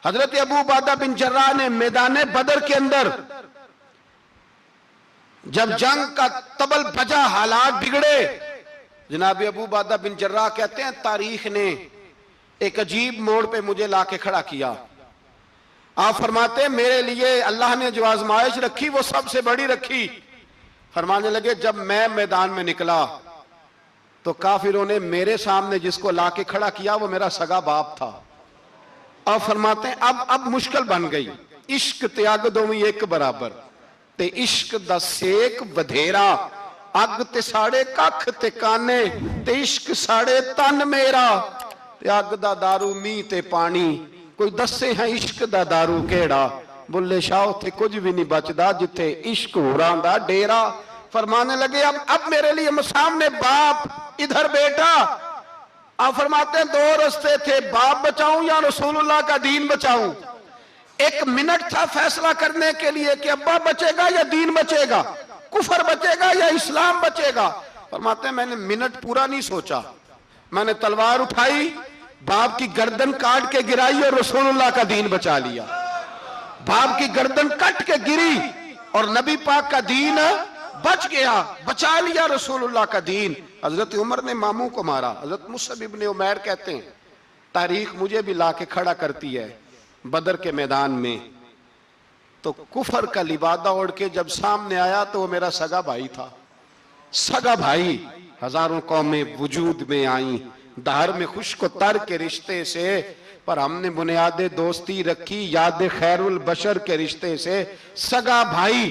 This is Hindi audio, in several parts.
हजरत अबू उबादा बिन जर्राह ने मैदान बदर के अंदर जब जंग का तबल बजा, हालात बिगड़े, जनाब अबू उबादा बिन जर्राह कहते हैं तारीख ने एक अजीब मोड़ पे मुझे लाके खड़ा किया। आप फरमाते हैं मेरे लिए अल्लाह ने जो आजमाइश रखी वो सबसे बड़ी रखी। फरमाने लगे जब मैं मैदान में निकला तो काफिरों ने मेरे सामने जिसको लाके खड़ा किया वो मेरा सगा बाप था। अब फरमाते हैं अब मुश्किल बन गई। इश्क त्याग दोवी एक बराबर ते इश्क दा सेक बधेरा, अग ते साड़े कख ते काने ते इश्क साड़े तन मेरा, ते अग दा दारू मीह ते पानी, कोई दसे है इश्क दा दारू केड़ा, बुल्ले शाह उथे कुछ भी नहीं बचदा जिथे इश्क होरां दा डेरा। फरमाने लगे अब मेरे लिए सामने बाप, इधर बेटा। आप फरमाते हैं दो रास्ते थे, बाप बचाऊं या रसूलुल्लाह का दीन बचाऊं। एक मिनट था फैसला करने के लिए कि अब्बा बचेगा या दीन बचेगा, कुफर बचेगा या इस्लाम बचेगा। फरमाते हैं मैंने मिनट पूरा नहीं सोचा, मैंने तलवार उठाई, बाप की गर्दन काट के गिराई और रसूलुल्लाह का दीन बचा लिया। बाप की गर्दन कट के गिरी और नबी पाक का दीन बच गया, बचा लिया रसूलुल्लाह का दीन। हजरत उमर ने मामू को मारा। हजरत मुसअब इब्न उमैर कहते हैं तारीख मुझे भी लाके खड़ा करती है बदर के मैदान में, तो कुफर का लिबादा ओढ़ के जब सामने आया तो वो मेरा सगा भाई था। सगा भाई, हजारों कौमें वजूद में आई दहर में खुश्क तर के रिश्ते से, पर हमने बुनियादे दोस्ती रखी याद खैरुल बशर के रिश्ते से। सगा भाई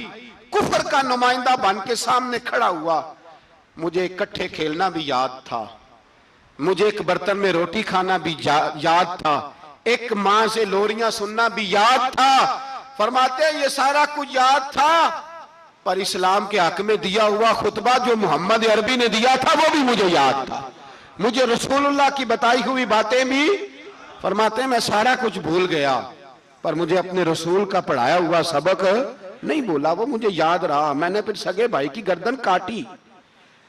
कुफर का नुमाइंदा बन के सामने खड़ा हुआ। मुझे इकट्ठे खेलना भी याद था, मुझे एक बर्तन में रोटी खाना भी याद था, एक मां से लोरियां सुनना भी याद था। फरमाते हैं ये सारा कुछ याद था, पर इस्लाम के हक में दिया हुआ खुतबा जो मोहम्मद अरबी ने दिया था वो भी मुझे याद था, मुझे रसूलुल्लाह की बताई हुई बातें भी। फरमाते हैं मैं सारा कुछ भूल गया, पर मुझे अपने रसूल का पढ़ाया हुआ सबक नहीं भूला, वो मुझे याद रहा। मैंने फिर सगे भाई की गर्दन काटी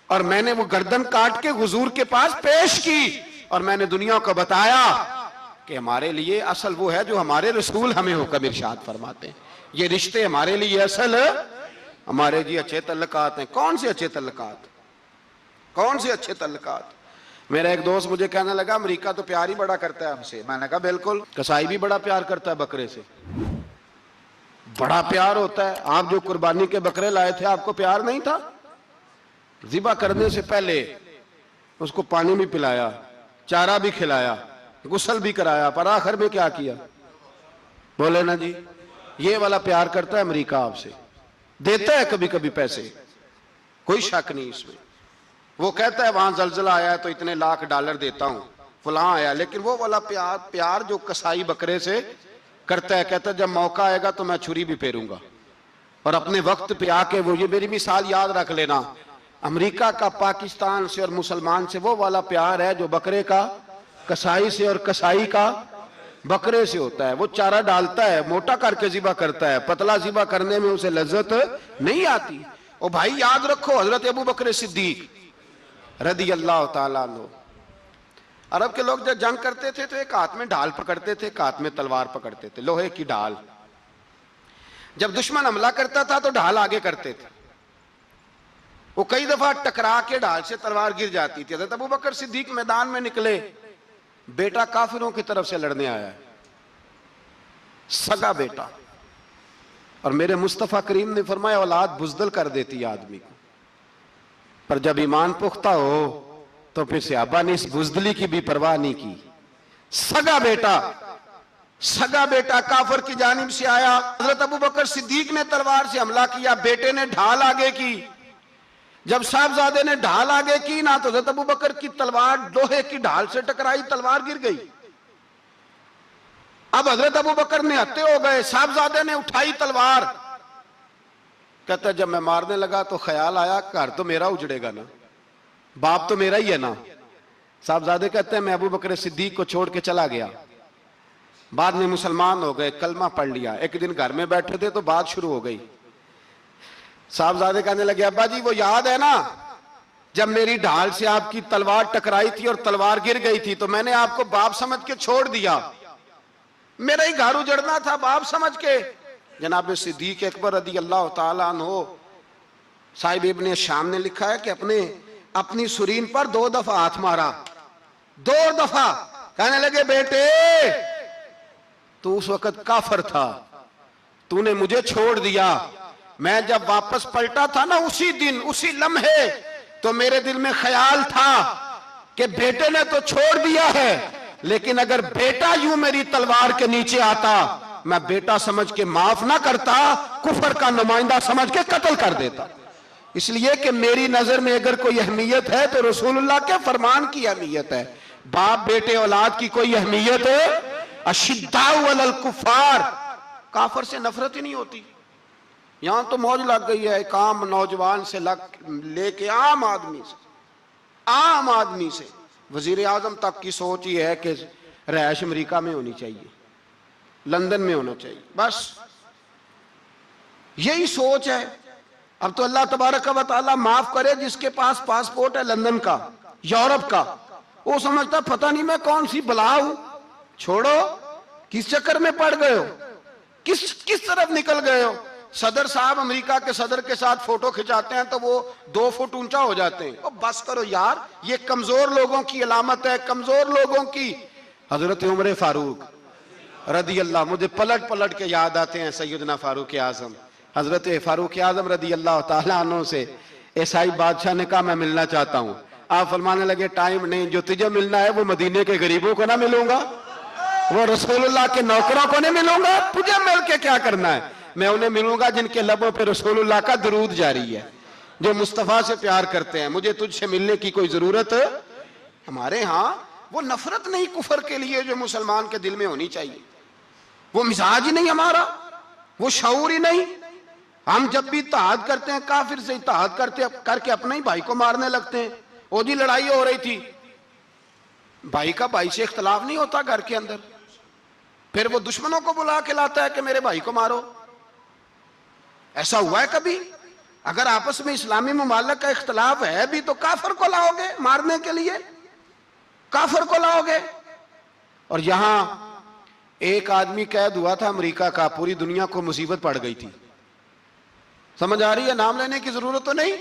और मैंने वो गर्दन काट के हुजूर के पास पेश की और मैंने दुनिया को बताया कि हमारे लिए असल वो है जो हमारे रसूल हमें हुक्म इरशाद फरमाते हैं। ये रिश्ते हमारे लिए असल हमारे जी अच्छे तल्लुकात हैं। कौन से अच्छे तल्लुकात, कौन से अच्छे तल्लुकात? मेरा एक दोस्त मुझे कहने लगा अमेरिका तो प्यार ही बड़ा करता है हमसे। मैंने कहा बिल्कुल, कसाई भी बड़ा प्यार करता है बकरे से, बड़ा प्यार होता है। आप जो कुर्बानी के बकरे लाए थे आपको प्यार नहीं था? ज़िबा करने से पहले उसको पानी भी पिलाया, चारा भी खिलाया, गुस्ल भी कराया, पर आखिर में क्या किया? बोले ना जी, ये वाला प्यार करता है अमेरिका आपसे, देता है कभी कभी पैसे, कोई शक नहीं इसमें। वो कहता है वहां जलजला आया है तो इतने लाख डॉलर देता हूं, फलां आया, लेकिन वो वाला प्यार जो कसाई बकरे से करता है, कहता है जब मौका आएगा तो मैं छुरी भी फेरूंगा और अपने वक्त पे आके वो, ये मेरी मिसाल याद रख लेना, अमेरिका का पाकिस्तान से और मुसलमान से वो वाला प्यार है जो बकरे का कसाई से और कसाई का बकरे से होता है। वो चारा डालता है, मोटा करके ज़िबा करता है, पतला ज़िबा करने में उसे लज्जत नहीं आती। और भाई याद रखो हजरत अबू बकर सिद्दीक रदी अल्लाह ताला अन्हु, अरब के लोग जब जंग करते थे तो एक हाथ में ढाल पकड़ते थे, एक हाथ में तलवार पकड़ते थे, लोहे की ढाल। जब दुश्मन हमला करता था तो ढाल आगे करते थे, वो कई दफा टकरा के ढाल से तलवार गिर जाती थी। हज़रत अबू बकर सिद्दीक मैदान में निकले, बेटा काफिरों की तरफ से लड़ने आया है, सगा बेटा, और मेरे मुस्तफा करीम ने फरमाया औलाद बुज़दिल कर देती है आदमी को, पर जब ईमान पुख्ता हो तो फिर सहाबा ने इस बुज़दिली की भी परवाह नहीं की। सगा बेटा काफिर की जानिब से आया, हज़रत अबू बकर सिद्दीक ने तलवार से हमला किया, बेटे ने ढाल आगे की। जब साहबजादे ने ढाल आगे की ना तो हज़रत अबू बकर की तलवार लोहे की ढाल से टकराई, तलवार गिर गई। अब हज़रत अबू बकर ने हत्ते हो गए, साहबजादे ने उठाई तलवार, कहता जब मैं मारने लगा तो ख्याल आया घर तो मेरा उजड़ेगा ना, बाप तो मेरा ही है ना। साहबजादे कहते हैं मैं अबू बकर सिद्दीक को छोड़ के चला गया, बाद में मुसलमान हो गए, कलमा पढ़ लिया। एक दिन घर में बैठे थे तो बात शुरू हो गई, साहबजादे कहने लगे अब्बा जी वो याद है ना जब मेरी ढाल से आपकी तलवार टकराई थी और तलवार गिर गई थी तो मैंने आपको बाप समझ के छोड़ दिया, मेरा ही घर उजड़ना था बाप समझ के। जनाब सिद्दीक अकबर रदी अल्लाह ताला अन्हो साहिब इब्ने शाम ने लिखा है कि अपनी सुरीन पर 2 दफा हाथ मारा, 2 दफा। कहने लगे बेटे तू उस वक्त काफर था, तूने मुझे छोड़ दिया। मैं जब वापस पलटा था ना उसी दिन उसी लम्हे, तो मेरे दिल में ख्याल था कि बेटे ने तो छोड़ दिया है, लेकिन अगर बेटा यूं मेरी तलवार के नीचे आता, मैं बेटा समझ के माफ ना करता, कुफर का नुमाइंदा समझ के कत्ल कर देता। इसलिए कि मेरी नजर में अगर कोई अहमियत है तो रसूलुल्लाह के फरमान की अहमियत है। बाप बेटे औलाद की कोई अहमियत है? अशिद्दाउ अलल कुफार, काफर से नफरत ही नहीं होती। यहां तो मौज लग गई है, एक आम नौजवान से लेके आम आदमी से वजीर आजम तक की सोच ये है कि रहायश अमेरिका में होनी चाहिए, लंदन में होना चाहिए, बस यही सोच है। अब तो अल्लाह तबारक व तआला माफ करे जिसके पास पासपोर्ट है लंदन का, यूरोप का, वो समझता पता नहीं मैं कौन सी बला हूं। छोड़ो, किस चक्कर में पड़ गए हो, किस तरफ निकल गए हो। सदर साहब अमेरिका के सदर के साथ फोटो खिंचाते हैं तो वो 2 फुट ऊंचा हो जाते हैं। ओ बस करो यार, ये कमजोर लोगों की अलामत है, कमजोर लोगों की। हजरत उमर फारूक रदी अल्लाह, मुझे पलट पलट के याद आते हैं सैयदना फारूक आजम, हजरत फारूक आजम रदी अल्लाह तआला अन्हु से ईसाई बादशाह ने कहा मैं मिलना चाहता हूं। आप फरमाने लगे टाइम नहीं, जो तुझे मिलना है वो मदीने के गरीबों को ना मिलूंगा, वो रसूलुल्लाह के नौकरों को नहीं मिलूंगा, तुझे मिल के क्या करना है। मैं उन्हें मिलूंगा जिनके लबों पे रसूलुल्लाह का दुरूद जारी है, जो मुस्तफा से प्यार करते हैं। मुझे तुझसे मिलने की कोई जरूरत है। हमारे यहां वो नफरत नहीं कुफर के लिए जो मुसलमान के दिल में होनी चाहिए, वो मिजाज ही नहीं हमारा, वो शऊर ही नहीं। हम जब भी इत्तेहाद करते हैं काफिर से इत्तेहाद करके अपने ही भाई को मारने लगते हैं। वो जी लड़ाई हो रही थी, भाई का भाई से इख्तलाफ नहीं होता घर के अंदर, फिर वो दुश्मनों को बुला के लाता है कि मेरे भाई को मारो। ऐसा हुआ है कभी? अगर आपस में इस्लामी मुमालिक का इख्तलाफ है भी तो काफिर को लाओगे मारने के लिए, काफिर को लाओगे। और यहां एक आदमी कैद हुआ था अमेरिका का, पूरी दुनिया को मुसीबत पड़ गई थी। समझ आ रही है? नाम लेने की जरूरत तो नहीं,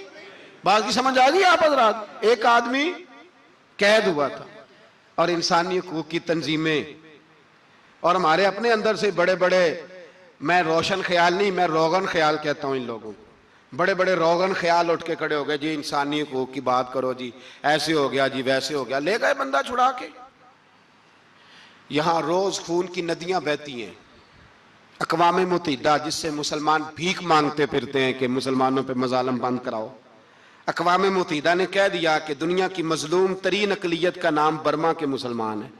बात की समझ आ गई आप हजरात। एक आदमी कैद हुआ था और इंसानी हकूक की तंजीमें और हमारे अपने अंदर से बड़े बड़े, मैं रोशन ख्याल नहीं, मैं रोगन ख्याल कहता हूं इन लोगों को, बड़े बड़े रोगन ख्याल उठ के खड़े हो गए जी, इंसानी हकूक की बात करो जी, ऐसे हो गया जी, वैसे हो गया। ले गए बंदा छुड़ा के। यहां रोज खून की नदियां बहती हैं। अक़वाम मुत्तहिदा जिससे मुसलमान भीख मांगते फिरते हैं कि मुसलमानों पे मजालम बंद कराओ, अक़वाम मुत्तहिदा ने कह दिया कि दुनिया की मजलूम तरीन अक़लियत का नाम बर्मा के मुसलमान है।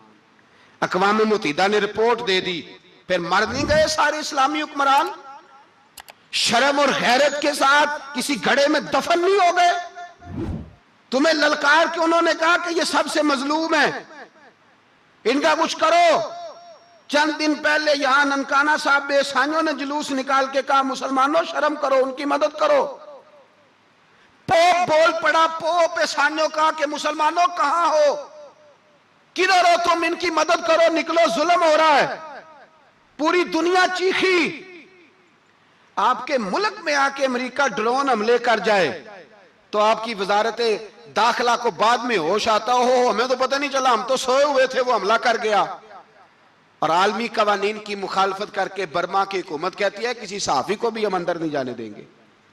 अक़वाम मुत्तहिदा ने रिपोर्ट दे दी, फिर मर नहीं गए सारे इस्लामी हुक्मरान? शर्म और गैरत के साथ किसी घड़े में दफन नहीं हो गए? तुम्हें ललकार के उन्होंने कहा कि ये सबसे मजलूम है, इनका कुछ करो। चंद दिन पहले यहां ननकाना साहब बेसानियों ने जुलूस निकाल के कहा मुसलमानों शर्म करो, उनकी मदद करो। पोप बोल पड़ा, पोप बेसानियों का कि मुसलमानों कहां हो, किधर हो तुम, इनकी मदद करो, निकलो, जुल्म हो रहा है। पूरी दुनिया चीखी। आपके मुल्क में आके अमेरिका ड्रोन हमले कर जाए तो आपकी वजारत दाखिला को बाद में होश आता हो, हमें तो पता नहीं चला, हम तो सोए हुए थे, वो हमला कर गया। और आलमी कवानीन की मुखालफत करके बर्मा की हुकूमत कहती है किसी सहाफी को भी हम अंदर नहीं जाने देंगे,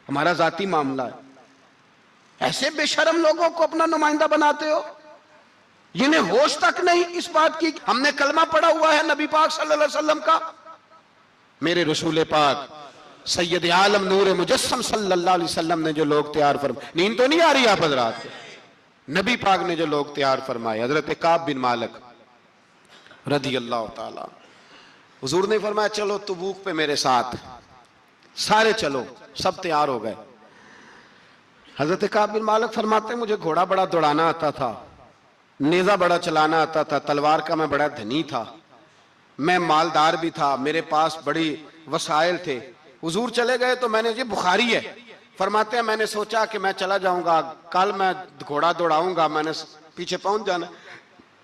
हमारा जाती मामला है। ऐसे बेशरम लोगों को अपना नुमाइंदा बनाते हो, जिन्हें होश तक नहीं इस बात की। हमने कलमा पढ़ा हुआ है नबी पाक सल्लल्लाहु अलैहि वसल्लम का, मेरे रसूल पाक सैयद आलम नूर मुजस्सम सल्लल्लाहु अलैहि वसल्लम ने जो लोग तैयार फरमाए, नींद तो नहीं आ रही आप हजरात? नबी पाक ने जो लोग तैयार फरमाए, हजरत काब बिन मालिक रदी अल्लाह ताला, हुजूर ने फरमाया चलो तबूक पे मेरे साथ, सारे चलो, सब तैयार हो गए। हजरत काब बिन मालिक फरमाते मुझे घोड़ा बड़ा दौड़ाना आता था, नेजा बड़ा चलाना आता था, तलवार का मैं बड़ा धनी था, मैं मालदार भी था, मेरे पास बड़ी वसाइल थे। हुजूर चले गए तो मैंने, ये बुखारी है, फरमाते हैं मैंने सोचा कि मैं चला जाऊंगा, कल मैं घोड़ा दौड़ाऊंगा, मैंने पीछे पहुंच जाना,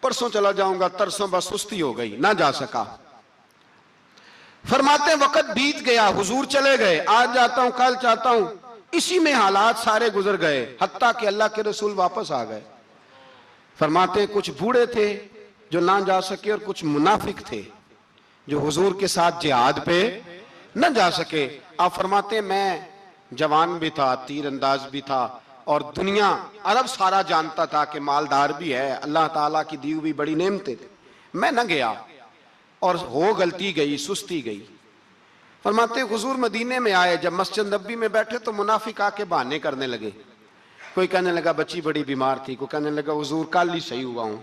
परसों चला जाऊंगा, तरसों बस सुस्ती हो गई, ना जा सका। फरमाते वक्त बीत गया, हुजूर चले गए, आज जाता हूं कल चाहता हूं, इसी में हालात सारे गुजर गए, हत्ता कि अल्लाह के रसूल वापस आ गए। फरमाते कुछ बूढ़े थे जो ना जा सके और कुछ मुनाफिक थे जो हुजूर के साथ जिहाद पे न जा सके। आप फरमाते मैं जवान भी था, तीर अंदाज भी था, और दुनिया अरब सारा जानता था कि मालदार भी है, अल्लाह ताला की दी हुई बड़ी नेमतें थी। मैं न गया और हो गलती गई, सुस्ती गई। फरमाते हुजूर मदीने में आए, जब मस्जिद नबी में बैठे तो मुनाफिक आके बहाने करने लगे। कोई कहने लगा बच्ची बड़ी बीमार थी, कोई कहने लगा हुजूर कल ही सही हुआ हूं।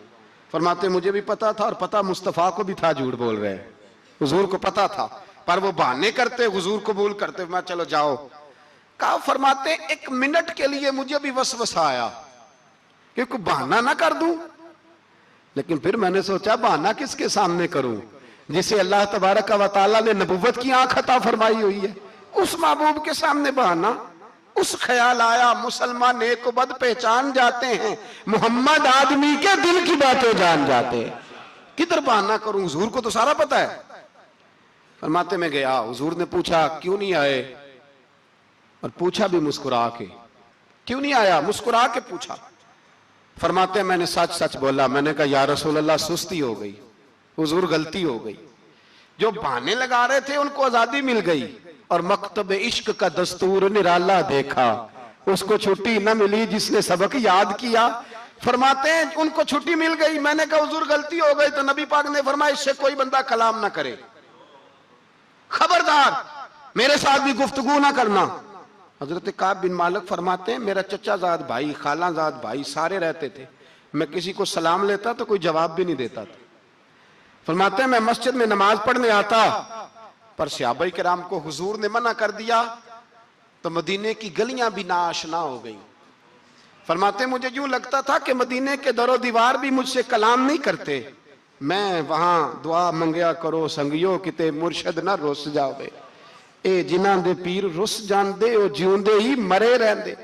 फरमाते मुझे भी पता था और पता मुस्तफा को भी था झूठ बोल रहे हैं, हुजूर को पता था, पर वो बहाने करते, हुजूर कबूल करते। मैं चलो जाओ कहा। फरमाते एक मिनट के लिए मुझे भी वसवसा आया कि कोई बहाना ना कर दूं, लेकिन फिर मैंने सोचा बहाना किसके सामने करूं जिसे अल्लाह तबारक व तआला ने नबुव्वत की आंख अता फरमाई हुई है, उस महबूब के सामने बहाना। उस ख्याल आया मुसलमान नेक को बद पहचान जाते हैं, मोहम्मद आदमी के दिल की बातें जान जाते हैं, किधर बहाना करूं, हुजूर को तो सारा पता है। फरमाते में गया, हुजूर ने पूछा क्यों नहीं आए, और पूछा भी मुस्कुरा के, क्यों नहीं आया, मुस्कुरा के पूछा। फरमाते मैंने सच सच बोला, मैंने कहा या रसूल अल्लाह सुस्ती हो गई, हुजूर गलती हो गई। जो बहाने लगा रहे थे उनको आजादी मिल गई, और मकतब इश्क का दस्तूर निराला देखा, उसको छुट्टी न मिली जिसने सबक याद किया। फरमाते हैं उनको छुट्टी मिल गई, मैंने कहा हुजूर गलती हो गई, तो नबी पाक ने फरमाया इससे कोई बंदा कलाम ना करे, खबरदार मेरे साथ भी गुफ्तगू ना करना। हजरत काब बिन मालिक फरमाते हैं मेरा चचाजाद भाई, खालाजाद भाई सारे रहते थे, मैं किसी को सलाम लेता तो कोई जवाब भी नहीं देता था। फरमाते हैं मैं मस्जिद में नमाज पढ़ने आता, पर सहाबा किराम को हुजूर ने मना कर दिया तो मदीने की गलियां भी नाआशना हो गई। फरमाते मुझे यूं लगता था कि मदीने के दरो दीवार भी मुझसे कलाम नहीं करते, मैं वहां दुआ मंगया करो संगियो किते मुर्शद ना रुस जावे, ए जिन्हां दे पीर रुस जांदे ओ जिउंदे ही मरे रहंदे।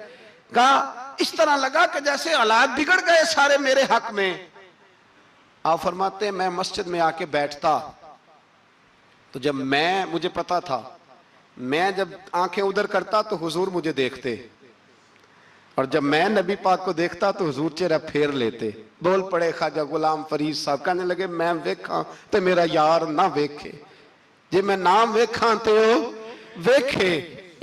कहा इस तरह लगा कि जैसे हालात बिगड़ गए सारे मेरे हक में। आप फरमाते मैं मस्जिद में आके बैठता तो जब मुझे पता था, मैं जब आंखें उधर करता तो हुजूर मुझे देखते, और जब मैं नबी पाक को देखता तो हुजूर चेहरा फेर लेते। बोल पड़े ख्वाजा गुलाम फरीद साहब, कहने लगे मैं वेखा तो मेरा यार ना वेखे, जे मैं ना वेखा तो वेखे,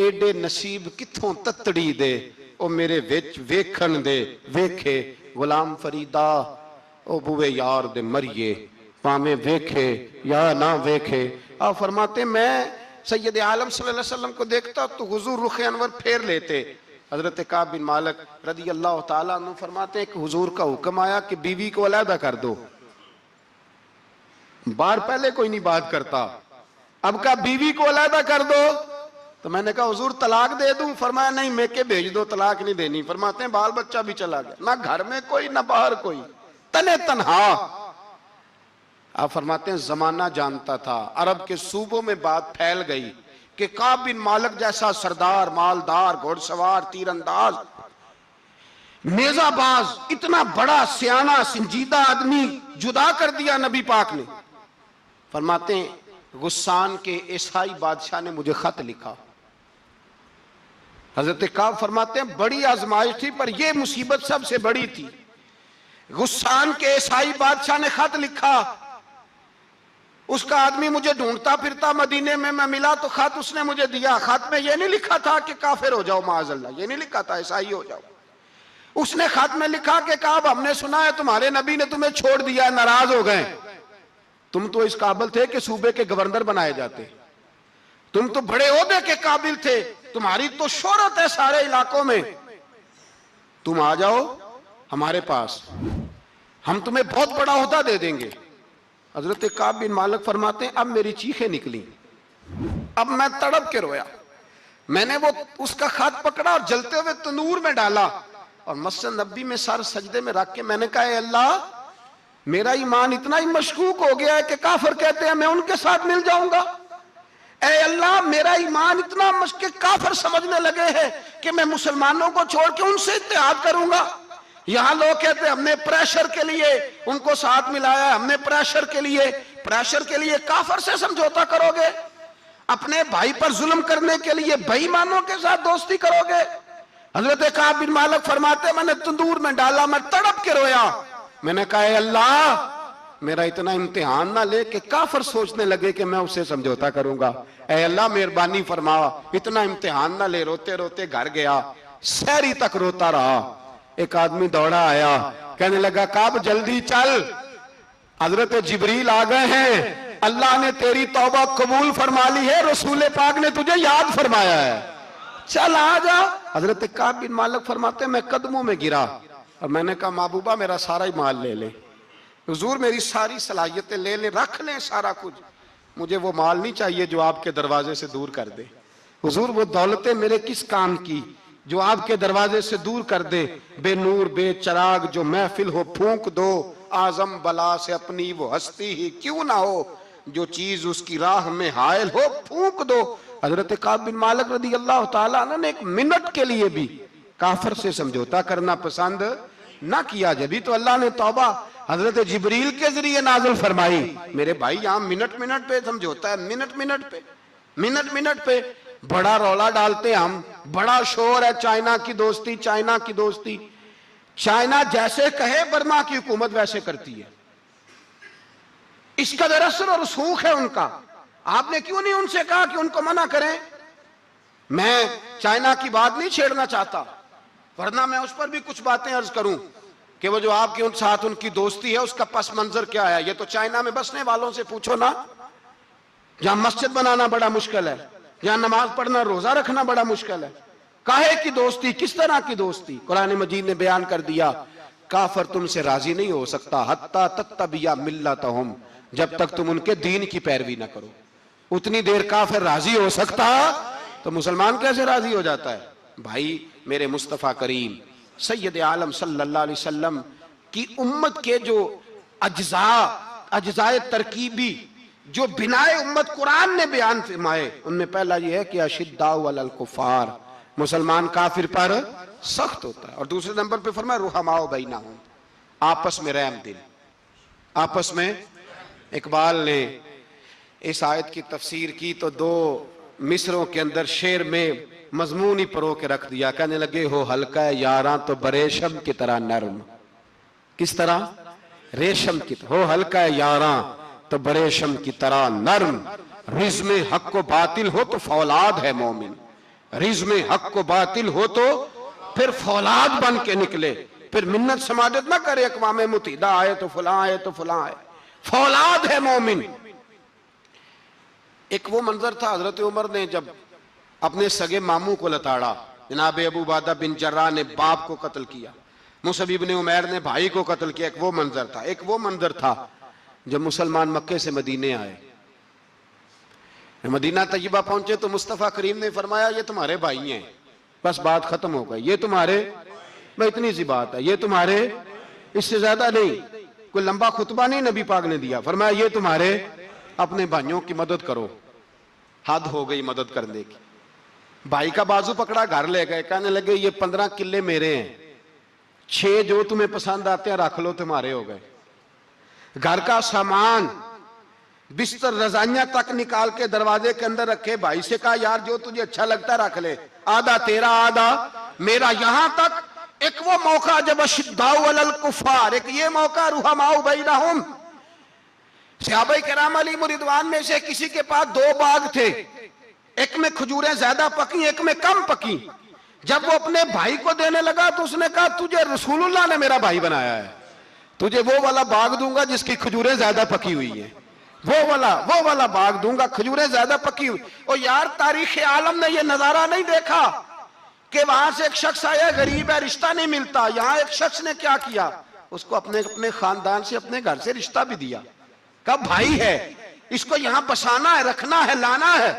एडे नसीब किथों ततड़ी दे ओ मेरे विच वेखण दे वेखे। गुलाम फरीदा ओ बुए यार दे मरिए, भावें वेखे या ना वेखे। आप फरमाते मैं सैयद आलम सल्लल्लाहु अलैहि वसल्लम को देखता तो हुजूर रुख अनवर फेर लेते। हजरत काब बिन मालिक रदी अल्लाह ताला अन्हु फरमाते कि हुजूर का हुक्म आया कि बीवी को अलहदा कर दो। बार पहले कोई नहीं बात करता, अब का बीवी को अलहदा कर दो, तो मैंने कहा हुजूर तलाक दे दूं। फरमाया नहीं मेके भेज दो, तलाक नहीं देनी। फरमाते हैं बाल बच्चा भी चला गया, ना घर में कोई ना बाहर कोई, तने तन्हा। आप फरमाते हैं जमाना जानता था, अरब के सूबों में बात फैल गई कि काब बिन मालिक जैसा सरदार, मालदार, घोड़सवार, तीरंदाज, नेजाबाज, इतना बड़ा सियाना संजीदा आदमी जुदा कर दिया नबी पाक ने। फरमाते हैं गुस्सान के ईसाई बादशाह ने मुझे खत लिखा। हजरत काब फरमाते हैं बड़ी आजमाइश थी, पर यह मुसीबत सबसे बड़ी थी। गुस्सान के ईसाई बादशाह ने खत लिखा, उसका आदमी मुझे ढूंढता फिरता मदीने में, मैं मिला तो खत उसने मुझे दिया। खत में यह नहीं लिखा था कि काफिर हो जाओ माअज़ल्लाह, यह नहीं लिखा था ईसाई हो जाओ। उसने खत में लिखा कि काब हमने सुना है तुम्हारे नबी ने तुम्हें छोड़ दिया, नाराज हो गए, तुम तो इस काबिल थे कि सूबे के गवर्नर बनाए जाते, तुम तो बड़े ओहदे के काबिल थे, तुम्हारी तो शोहरत है सारे इलाकों में, तुम आ जाओ हमारे पास, हम तुम्हें बहुत बड़ा ओहदा दे देंगे। हजरत काब बिन मालिक फरमाते हैं अब मेरी चीखें निकली, अब मैं तड़प के रोया। मैंने वो उसका खत पकड़ा और जलते हुए तनूर में डाला और मस्जिद नबी में सर सजदे में रख के मैंने कहा अल्लाह मेरा ईमान इतना ही मशकूक हो गया है कि काफिर कहते हैं मैं उनके साथ मिल जाऊंगा। ऐ अल्लाह मेरा ईमान इतना काफिर समझने लगे हैं कि मैं मुसलमानों को छोड़ के उनसे इत्तेहाद करूंगा। यहां लोग कहते हैं हमने प्रेशर के लिए उनको साथ मिलाया, हमने प्रेशर के लिए काफिर से समझौता करोगे। अपने भाई पर जुल्म करने के लिए बेईमानों के साथ दोस्ती करोगे? हजरत काब बिन मालिक फरमाते मैंने तंदूर में डाला, मैं तड़प के रोया। मैंने कहा अल्लाह मेरा इतना इम्तिहान ना ले कि काफिर सोचने लगे कि मैं उससे समझौता करूंगा। ऐ अल्लाह मेहरबानी फरमा, इतना इम्तिहान ना ले। रोते रोते घर गया, सहरी तक रोता रहा। एक आदमी दौड़ा आया, कहने लगा काब जल्दी चल, हजरत जिब्रील आ गए हैं, अल्लाह ने तेरी तौबा कबूल फरमा ली है, रसूल पाक ने तुझे याद फरमाया है, चल आ जा। हजरत काब बिन मालिक फरमाते मैं कदमों में गिरा और मैंने कहा महबूबा मेरा सारा ही माल ले ले, हुजूर मेरी सारी सलाहियतें ले ले, रख ले सारा कुछ, मुझे वो माल नहीं चाहिए जो आपके दरवाजे से दूर कर दे। हुजूर वो दौलतें मेरे किस काम की जो आपके दरवाजे से दूर कर दे। बेनूर बेचराग जो महफिल हो फूंक दो, आजम बला से अपनी वो हस्ती ही क्यों ना हो, जो चीज उसकी राह में हायल हो फूंक दो। हजरत काब बिन मालिक रदी अल्लाह तआला अन्हु ने एक मिनट के लिए भी काफिर से समझौता करना पसंद ना किया। जब तो अल्लाह ने तौबा हजरत जिब्रील के जरिए नाज़िल फरमाई। मेरे भाई यहाँ मिनट मिनट पे समझौता है, मिनट मिनट पे बड़ा रौला डालते हम, बड़ा शोर है चाइना की दोस्ती, चाइना की दोस्ती। चाइना जैसे कहे बर्मा की हुकूमत वैसे करती है, इसका असर और रसूख है उनका। आपने क्यों नहीं उनसे कहा कि उनको मना करें? मैं चाइना की बात नहीं छेड़ना चाहता, वरना मैं उस पर भी कुछ बातें अर्ज करूं कि वो जो आपके उन साथ उनकी दोस्ती है उसका पस मंजर क्या है। ये तो चाइना में बसने वालों से पूछो ना, जहां मस्जिद बनाना बड़ा मुश्किल है, जहां नमाज पढ़ना रोजा रखना बड़ा मुश्किल है। काहे की दोस्ती, किस तरह की दोस्ती? कुरान मजीद ने बयान कर दिया काफिर तुमसे राजी नहीं हो सकता हत्ता तत्तबिया मिल्लतहुम, जब तक तुम उनके दीन की पैरवी ना करो। उतनी देर काफिर राजी हो सकता तो मुसलमान कैसे राजी हो जाता है? भाई मेरे मुस्तफ़ा करीम सैयद आलम सल्लल्लाहु अलैहि वसल्लम की उम्मत के जो अज्जाए तरकीबी जो बिनाए उम्मत कुरान ने बयान फरमाए, उनमें पहला यह है कि अशिद्दाउ अलल कुफार, मुसलमान काफिर पर सख्त होता है। और दूसरे नंबर पे फरमाया रुहमाओ बैनहुम, आपस में रहम दिल, आपस में। इकबाल ने इस आयत की तफसीर की तो दो मिसरों के अंदर शेर में मजमून ही परो के रख दिया। कहने लगे हो हल्का यारा तो बरेशम की तरह नरम। किस तरह? रेशम की तरह। हो हल्का यारा तो बरेशम की तरह नरम, रिज में हक को बातिल हो तो फौलाद है मोमिन, रिज में हक को बातिल हो तो फिर फौलाद बन के निकले। फिर मिन्नत समाजत ना करे, अक़वाम मुत्तहिदा आए तो फलां आए तो फलां आए, फौलाद है मोमिन। एक वो मंजर था हजरत उमर ने जब अपने सगे मामू को लताड़ा, जनाब अबू उबादा बिन जर्राह ने बाप को कत्ल किया, मुसअब इब्न उमैर ने भाई को कत्ल किया। एक वो मंजर था। एक वो मंजर था जब मुसलमान मक्के से मदीने आए, मदीना तैयबा पहुंचे तो मुस्तफ़ा करीम ने फरमाया ये तुम्हारे भाई हैं, बस बात खत्म हो गई। ये तुम्हारे, भाई इतनी सी बात है, ये तुम्हारे, इससे ज्यादा नहीं। कोई लंबा खुतबा नहीं नबी पाक ने दिया, फरमाया ये तुम्हारे, अपने भाइयों की मदद करो। हद हो गई मदद करने की। भाई का बाजू पकड़ा, घर ले गए, कहने लगे ये 15 किले मेरे हैं, 6 जो तुम्हें पसंद आते हैं रख लो, तुम्हारे हो गए। घर का सामान बिस्तर रजाइयां तक निकाल के दरवाजे के अंदर रखे। भाई से कहा यार जो तुझे अच्छा लगता है रख ले, आधा तेरा आधा मेरा। यहां तक एक वो मौका जब अशिद्दाउ अलल कुफार, एक ये मौका रुहमाउ बैनहुम। सहाबाए किराम अलैहिम रिदवान में से किसी के पास 2 बाग थे, एक में खजूरें ज्यादा पकी, एक में कम पकी। जब वो अपने भाई को देने लगा तो उसने कहा तुझे रसूलुल्लाह ने मेरा भाई बनाया है, तुझे वो वाला बाग दूंगा जिसकी खजूरें ज्यादा पकी हुई है, वो वाला बाग दूंगा, खजूरें ज्यादा पकी हुई। और यार तारीख आलम ने ये नजारा नहीं देखा कि वहां से एक शख्स आया गरीब है, रिश्ता नहीं मिलता। यहाँ एक शख्स ने क्या किया, उसको अपने अपने खानदान से, अपने घर से रिश्ता भी दिया। कब भाई है, इसको यहां बसाना है, रखना है, लाना है।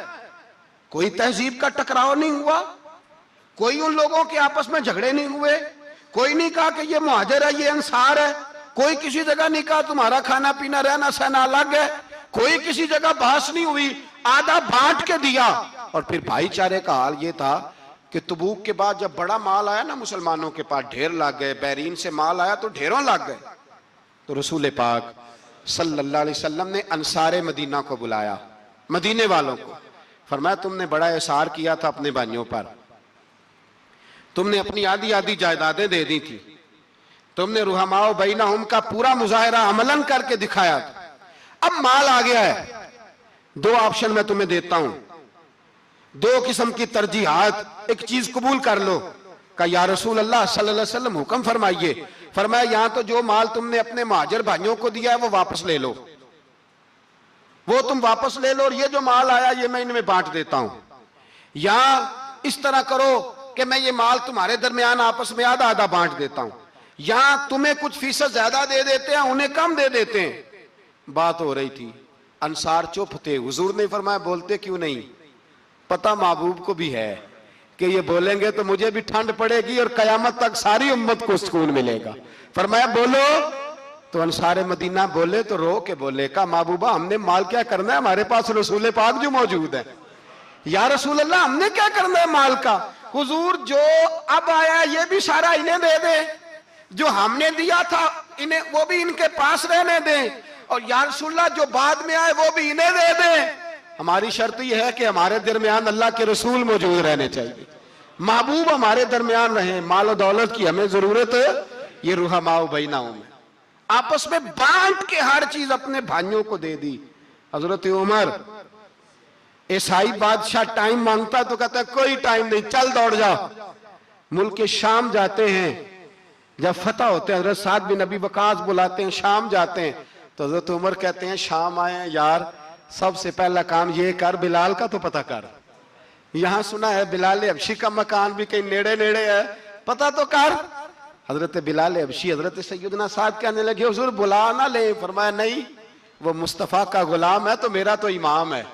कोई तहजीब का टकराव नहीं हुआ, कोई उन लोगों के आपस में झगड़े नहीं हुए, कोई नहीं कहा कि ये मुहाजिर है ये अंसार है, कोई किसी जगह नहीं कहा तुम्हारा खाना पीना रहना सहना अलग है, कोई किसी जगह बहस नहीं हुई, आधा बांट के दिया। और फिर भाईचारे का हाल ये था कि तबूक के बाद जब बड़ा माल आया ना मुसलमानों के पास, ढेर लग गए, बैरीन से माल आया तो ढेरों लग गए। तो रसूल पाक सल्लल्लाहु अलैहि वसल्लम ने अंसारे मदीना को बुलाया, मदीने वालों को। फरमाया तुमने बड़ा एहसार किया था अपने भाइयों पर, तुमने अपनी आधी आधी जायदादें दे दी थी, तुमने रुहमाओ बैनहुम का पूरा मुजाहिरा अमलन करके दिखाया था। अब माल आ गया है, दो ऑप्शन मैं तुम्हें देता हूं, दो किस्म की तरजीहात, एक चीज कबूल कर लो। का या रसूल अल्लाह सल्लल्लाहु अलैहि वसल्लम हुक्म फरमाइए। फरमाया यहां तो जो माल तुमने अपने महाजर भाइयों को दिया है वो वापस ले लो, वो तुम वापस ले लो, और ये जो माल आया ये मैं इनमें बांट देता हूं। या इस तरह करो कि मैं ये माल तुम्हारे दरमियान आपस में आधा आधा बांट देता हूं, या तुम्हें कुछ फीसद ज्यादा दे देते हैं उन्हें कम दे देते हैं। बात हो रही थी, अंसार चुप थे। हुजूर ने फरमाया बोलते क्यों नहीं? पता महबूब को भी है कि ये बोलेंगे तो मुझे भी ठंड पड़ेगी और कयामत तक सारी उम्मत को सुकून मिलेगा। फरमाया बोलो। तो अंसारे मदीना बोले तो रो के बोले, का महबूबा हमने माल क्या करना है, हमारे पास रसूल पाक जो मौजूद है। या रसूल अल्लाह हमने क्या करना है माल का? हुजूर जो अब आया ये भी सारा इन्हें दे दे, जो हमने दिया था इन्हें वो भी इनके पास रहने दें, और या रसूलल्लाह जो बाद में आए वो भी इन्हें दे दें। हमारी शर्त यह है कि हमारे दरमियान अल्लाह के रसूल मौजूद रहने चाहिए, महबूब हमारे दरमियान रहे, माल और दौलत की हमें जरूरत है। ये रुहमाओ बैनहुम में आपस में बांट के हर चीज अपने भाइयों को दे दी। हजरत उमर, ईसाई बादशाह टाइम मांगता तो कहता कोई टाइम नहीं, चल दौड़ जाओ। मुल्क के शाम जाते हैं, जब फतह होते हैं हजरत साद बिन नबी वकास बुलाते हैं, शाम जाते हैं तो हजरत उमर कहते हैं शाम आए हैं यार, सबसे पहला काम ये कर बिलाल का तो पता कर। यहां सुना है बिलाल हबशी का मकान भी कहीं नेड़े नेड़े है, पता तो कर। हजरत बिलाल हबशी हजरत सैयदना साद कहने लगे हुजूर बुला ना ले। फरमाया नहीं, वो मुस्तफा का गुलाम है तो मेरा तो इमाम है,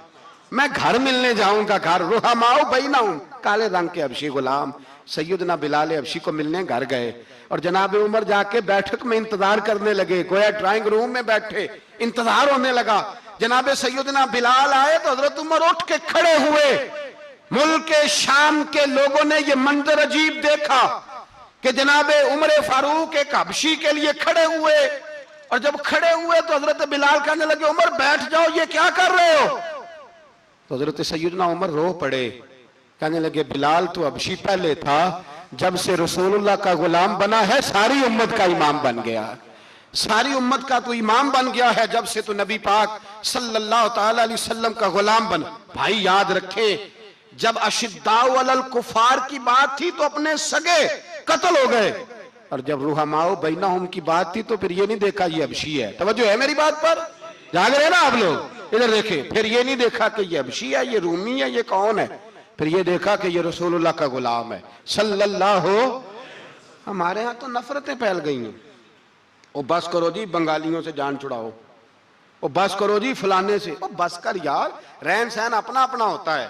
मैं घर मिलने जाऊंगा। घर रुहमाओ बैनहुम, काले रंग के हबशी गुलाम सैयदना बिलाल हबशी को मिलने घर गए, और जनाब उमर जाके बैठक में इंतजार करने लगे, गोया ड्राइंग रूम में बैठे इंतजार होने लगा। जनाब सैयदना बिलाल आए तो हजरत उमर उठ के खड़े हुए। मुल्क के शाम के लोगों ने यह मंजर अजीब देखा कि जनाब उमर फारूक एक हबशी के लिए खड़े हुए, और जब खड़े हुए तो हजरत बिलाल कहने लगे उमर बैठ जाओ, ये क्या कर रहे हो? तो हजरत सैयदना उमर रो पड़े, कहने लगे बिलाल तो हबशी पहले था, जब से रसूलुल्लाह का गुलाम बना है सारी उम्मत का इमाम बन गया, सारी उम्मत का तो इमाम बन गया है जब से तो नबी पाक सल्लल्लाहु ताला अलैहि वसल्लम का गुलाम बना। भाई याद रखे, जब अशिद्दाउ अलल कुफार की बात थी तो अपने सगे कत्ल हो गए, और जब रुहमाओ बैनहुम की बात थी तो फिर ये नहीं देखा ये हबशी है। तवज्जो है मेरी बात पर? जाग रहे ना आप लोग? इधर देखें, फिर ये नहीं देखा कि ये हबशी है, ये रूमी है, ये कौन है, फिर ये देखा कि ये रसूलुल्लाह का गुलाम है सल्लल्लाहु। हमारे यहाँ तो नफरतें फैल गई हैं। ओ बस करो जी बंगालियों से जान छुड़ाओ, ओ बस करो जी फलाने से, ओ बस कर यार, रहन सहन अपना अपना होता है,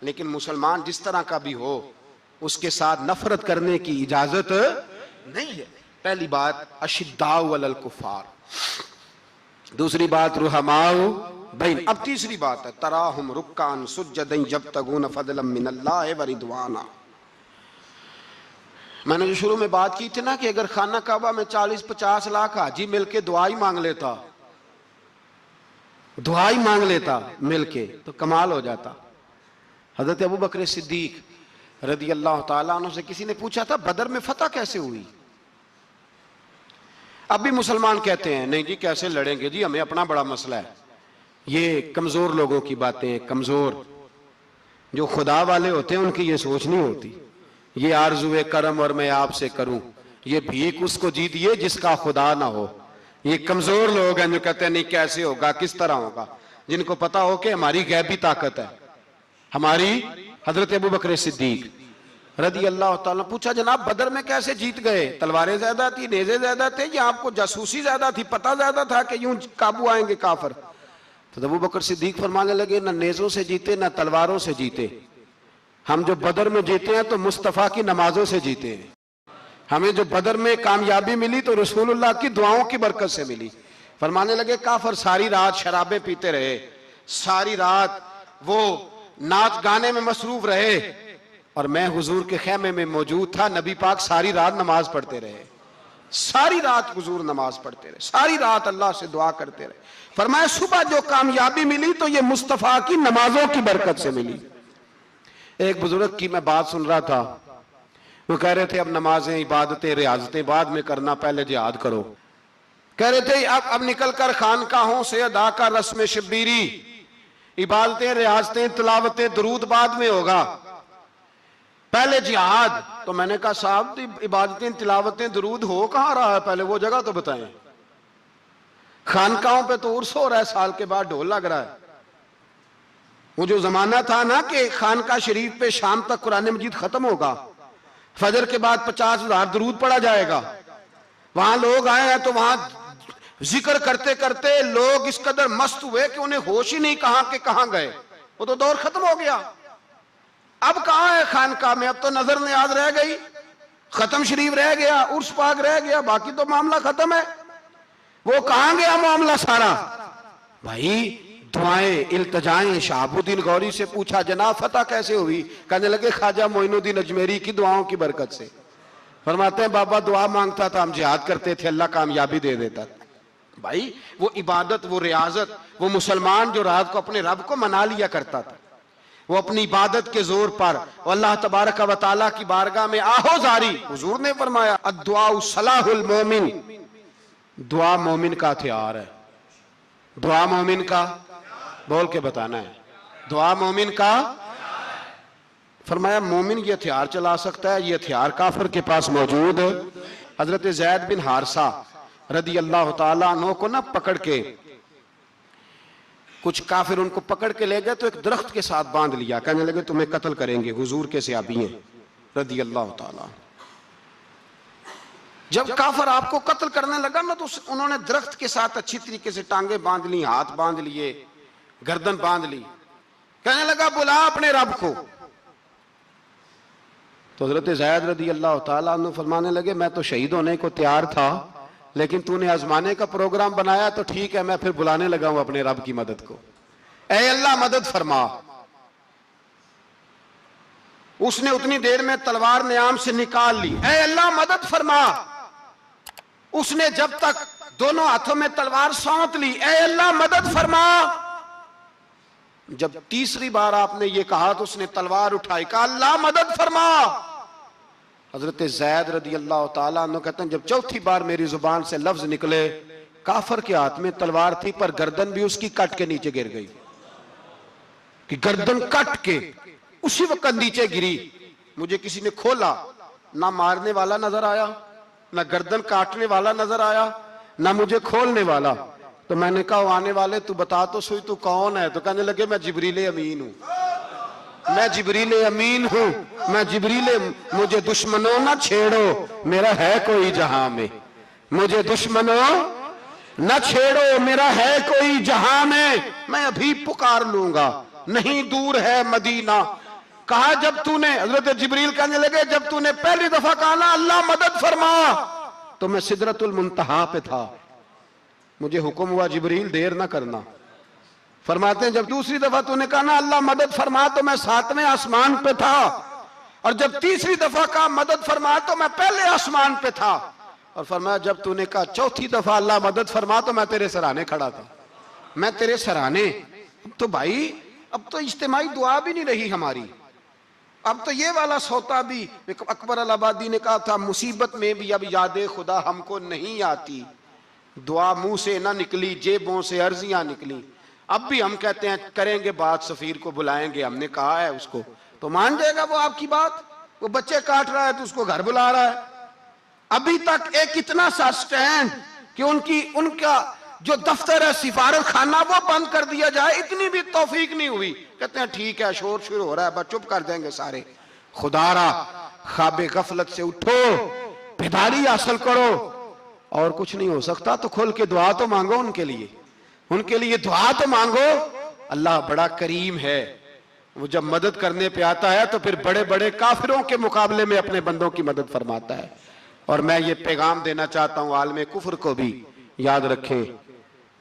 लेकिन मुसलमान जिस तरह का भी हो उसके साथ नफरत करने की इजाजत नहीं है। पहली बात अशिद्दाउ अलल कुफार, दूसरी बात रुहमाओ बैन। अब तीसरी बात है तराहुम रुक्कान सुज्जदन यब्तगून फदलन मिनल्लाहि व रिदवाना। मैंने जो शुरू में बात की थी ना कि अगर खाना काबा में 40-50 लाख हाजी मिलके दुआ ही मांग लेता, दुआ ही मांग लेता मिलके, तो कमाल हो जाता। हजरत अबू बकर सिद्दीक रदी अल्लाह ताला अन्हु से किसी ने पूछा था बदर में फतह कैसे हुई? अब भी मुसलमान कहते हैं नहीं जी कैसे लड़ेंगे जी, हमें अपना बड़ा मसला है। ये कमजोर लोगों की बातें, कमजोर जो खुदा वाले होते हैं उनकी ये सोच नहीं होती। ये आरजुए करम और मैं आपसे करूं, ये भीख उसको जीतिए जिसका खुदा ना हो। ये कमजोर लोग हैं जो कहते हैं नहीं कैसे होगा, किस तरह होगा, जिनको पता हो कि हमारी गैबी ताकत है हमारी। हजरत अबू बकर सिद्दीक रदी अल्लाह ताला पूछा जनाब बदर में कैसे जीत गए? तलवारें ज्यादा थी, नेज़े ज्यादा थे, या आपको जासूसी ज्यादा थी, पता ज्यादा था कि यूं काबू आएंगे काफिर? तो अबू बकर सिद्दीक फरमाने लगे ना नेज़ों से जीते ना तलवारों से जीते, हम जो बदर में जीते हैं तो मुस्तफ़ा की नमाजों से जीते हैं। हमें जो बदर में कामयाबी मिली तो रसूलुल्लाह की दुआओं की बरकत से मिली। फरमाने लगे काफिर सारी रात शराबें पीते रहे, सारी रात वो नाच गाने में मसरूफ रहे, और मैं हुजूर के खेमे में मौजूद था, नबी पाक सारी रात नमाज पढ़ते रहे। सारी रात हुजूर नमाज पढ़ते रहे, सारी रात अल्लाह से दुआ करते रहे। फरमाया सुबह जो कामयाबी मिली तो ये मुस्तफा की नमाजों की बरकत से मिली। एक बुजुर्ग की मैं बात सुन रहा था, वो कह रहे थे अब नमाजें, इबादतें, रियाजतें बाद में करना, पहले जिहाद करो। कह रहे थे अब निकल कर खानकाहों से अदा का रस्म शब्बीरी, इबादतें, रियाजतें, तिलावतें, दरूद बाद में होगा, पहले जिहाद। तो मैंने कहा साहब इबादतें, तिलावतें, दरूद हो कहां रहा है, पहले वो जगह तो बताएं। खानकाहों पे तो उर्स हो रहा है, साल के बाद ढोल लग रहा है। वो जो जमाना था ना कि खानका शरीफ पे शाम तक कुरान मजीद खत्म होगा, फजर के बाद 50,000 दरूद पढ़ा जाएगा, वहां लोग आए हैं तो वहां जिक्र करते करते लोग इस कदर मस्त हुए कि उन्हें होश ही नहीं कहां के कहां गए। वो तो दौर खत्म हो गया। अब कहां है खानका में, अब तो नजर नियाज रह गई, खत्म शरीफ रह गया, उर्स पाक रह गया, बाकी तो मामला खत्म है। वो कहां गया मामला सारा? भाई दुआएं, इल्तजाएं। शहाबुद्दीन गौरी से पूछा जनाब फतह कैसे हुई? कहने लगे ख्वाजा मोइनुद्दीन अजमेरी की दुआओं की बरकत से। फरमाते हैं बाबा दुआ मांगता था, हम जिहाद करते थे, अल्लाह कामयाबी दे देता था। भाई वो इबादत, वो रियाजत, वो मुसलमान जो रात को अपने रब को मना लिया करता था, वो अपनी इबादत के जोर पर अल्लाह तबारक व तआला की बारगाह में आहो जारी। हुजूर ने फरमाया अद्दुआ सलाहुल मोमिन, दुआ मोमिन का हथियार है। दुआ मोमिन का, बोल के बताना है, दुआ मोमिन का। फरमाया मोमिन ये हथियार चला सकता है, ये हथियार काफिर के पास मौजूद है। हजरत ज़ैद बिन हारसा रदी अल्लाह ताला अन्हु को ना पकड़ के कुछ काफिर उनको पकड़ के ले गए तो एक दरख्त के साथ बांध लिया, कहने लगे तुम्हें कत्ल करेंगे, हुजूर के सहाबी हैं रदी अल्लाह ताला। जब काफिर आपको कत्ल करने लगा ना तो उन्होंने दरख्त के साथ अच्छी तरीके से टांगे बांध ली, हाथ बांध लिए, गर्दन बांध ली। कहने लगा बुला अपने रब को। तो हजरत ज़ैद रदी अल्लाह ताला अन्हु फरमाने लगे मैं तो शहीद होने को तैयार था, लेकिन तूने आजमाने का प्रोग्राम बनाया तो ठीक है, मैं फिर बुलाने लगा हूं अपने रब की मदद को। ऐ अल्लाह मदद फरमा। उसने उतनी देर में तलवार नियाम से निकाल ली। ऐ अल्लाह मदद फरमा। उसने जब तक दोनों हाथों में तलवार सौंप ली, ऐ अल्लाह मदद फरमा। जब तीसरी बार आपने ये कहा तो उसने तलवार उठाई, कहा अल्लाह मदद फरमा। हजरत ज़ैद रदी अल्लाह ताला अन्हु कहते हैं जब चौथी बार मेरी जुबान से लफ्ज निकले, काफिर के हाथ में तलवार थी पर गर्दन भी उसकी कट के नीचे गिर गई, कि गर्दन कट के उसी वक्त नीचे गिरी। मुझे किसी ने खोला, ना मारने वाला नजर आया, ना गर्दन काटने वाला नजर आया, ना मुझे खोलने वाला। तो मैंने कहा आने वाले तू बता तो सही तू कौन है? तो कहने लगे मैं जिब्रील अमीन हूं, मैं जिब्रील अमीन हूं, मैं जिब्रील, मुझे दुश्मनों ना छेड़ो, मेरा है कोई जहां में, मुझे दुश्मनों न छेड़ो, मेरा है कोई जहां में, मैं अभी पुकार लूंगा, नहीं दूर है मदीना। कहा जब तूने, हजरत जिब्रील कहने लगे जब तूने पहली दफा कहा ना अल्लाह मदद फरमा, तो मैं सिदरतुल मुंतहा पे था, मुझे हुक्म हुआ जिब्रील देर ना करना। फरमाते हैं जब दूसरी दफा तूने कहा ना अल्लाह मदद फरमा तो मैं 7वें आसमान पे था, और जब तीसरी दफा कहा मदद फरमा तो मैं पहले आसमान पे था, और फरमाया जब तूने कहा चौथी दफा अल्लाह मदद फरमा तो मैं तेरे सराहने खड़ा था, मैं तेरे सराहने। तो भाई अब तो इज्तिमाई दुआ भी नहीं रही हमारी, अब तो ये वाला सौता भी। अकबर अल आबादी ने कहा था मुसीबत में भी अब याद खुदा हमको नहीं आती, दुआ मुंह से ना निकली जेबों से अर्जियां निकली। अब भी हम कहते हैं करेंगे बात, सफीर को बुलाएंगे, हमने कहा है उसको, तो मान जाएगा वो आपकी बात? वो बच्चे काट रहा है तो उसको घर बुला रहा है। अभी तक एक इतना सा स्टैंड कि उनका जो दफ्तर है सिफारत खाना वो बंद कर दिया जाए, इतनी भी तौफीक नहीं हुई। कहते हैं ठीक है शोर शुरू हो रहा है, बस चुप कर देंगे सारे। खुदारा ख्वाबे गफलत से उठो, बेदारी हासिल करो, और कुछ नहीं हो सकता तो खोल के दुआ तो मांगो उनके लिए, उनके लिए दुआ तो मांगो। अल्लाह बड़ा करीम है, वो जब मदद करने पे आता है तो फिर बड़े बड़े काफिरों के मुकाबले में अपने बंदों की मदद फरमाता है। और मैं ये पैगाम देना चाहता हूं आलमे कुफर को भी, याद रखें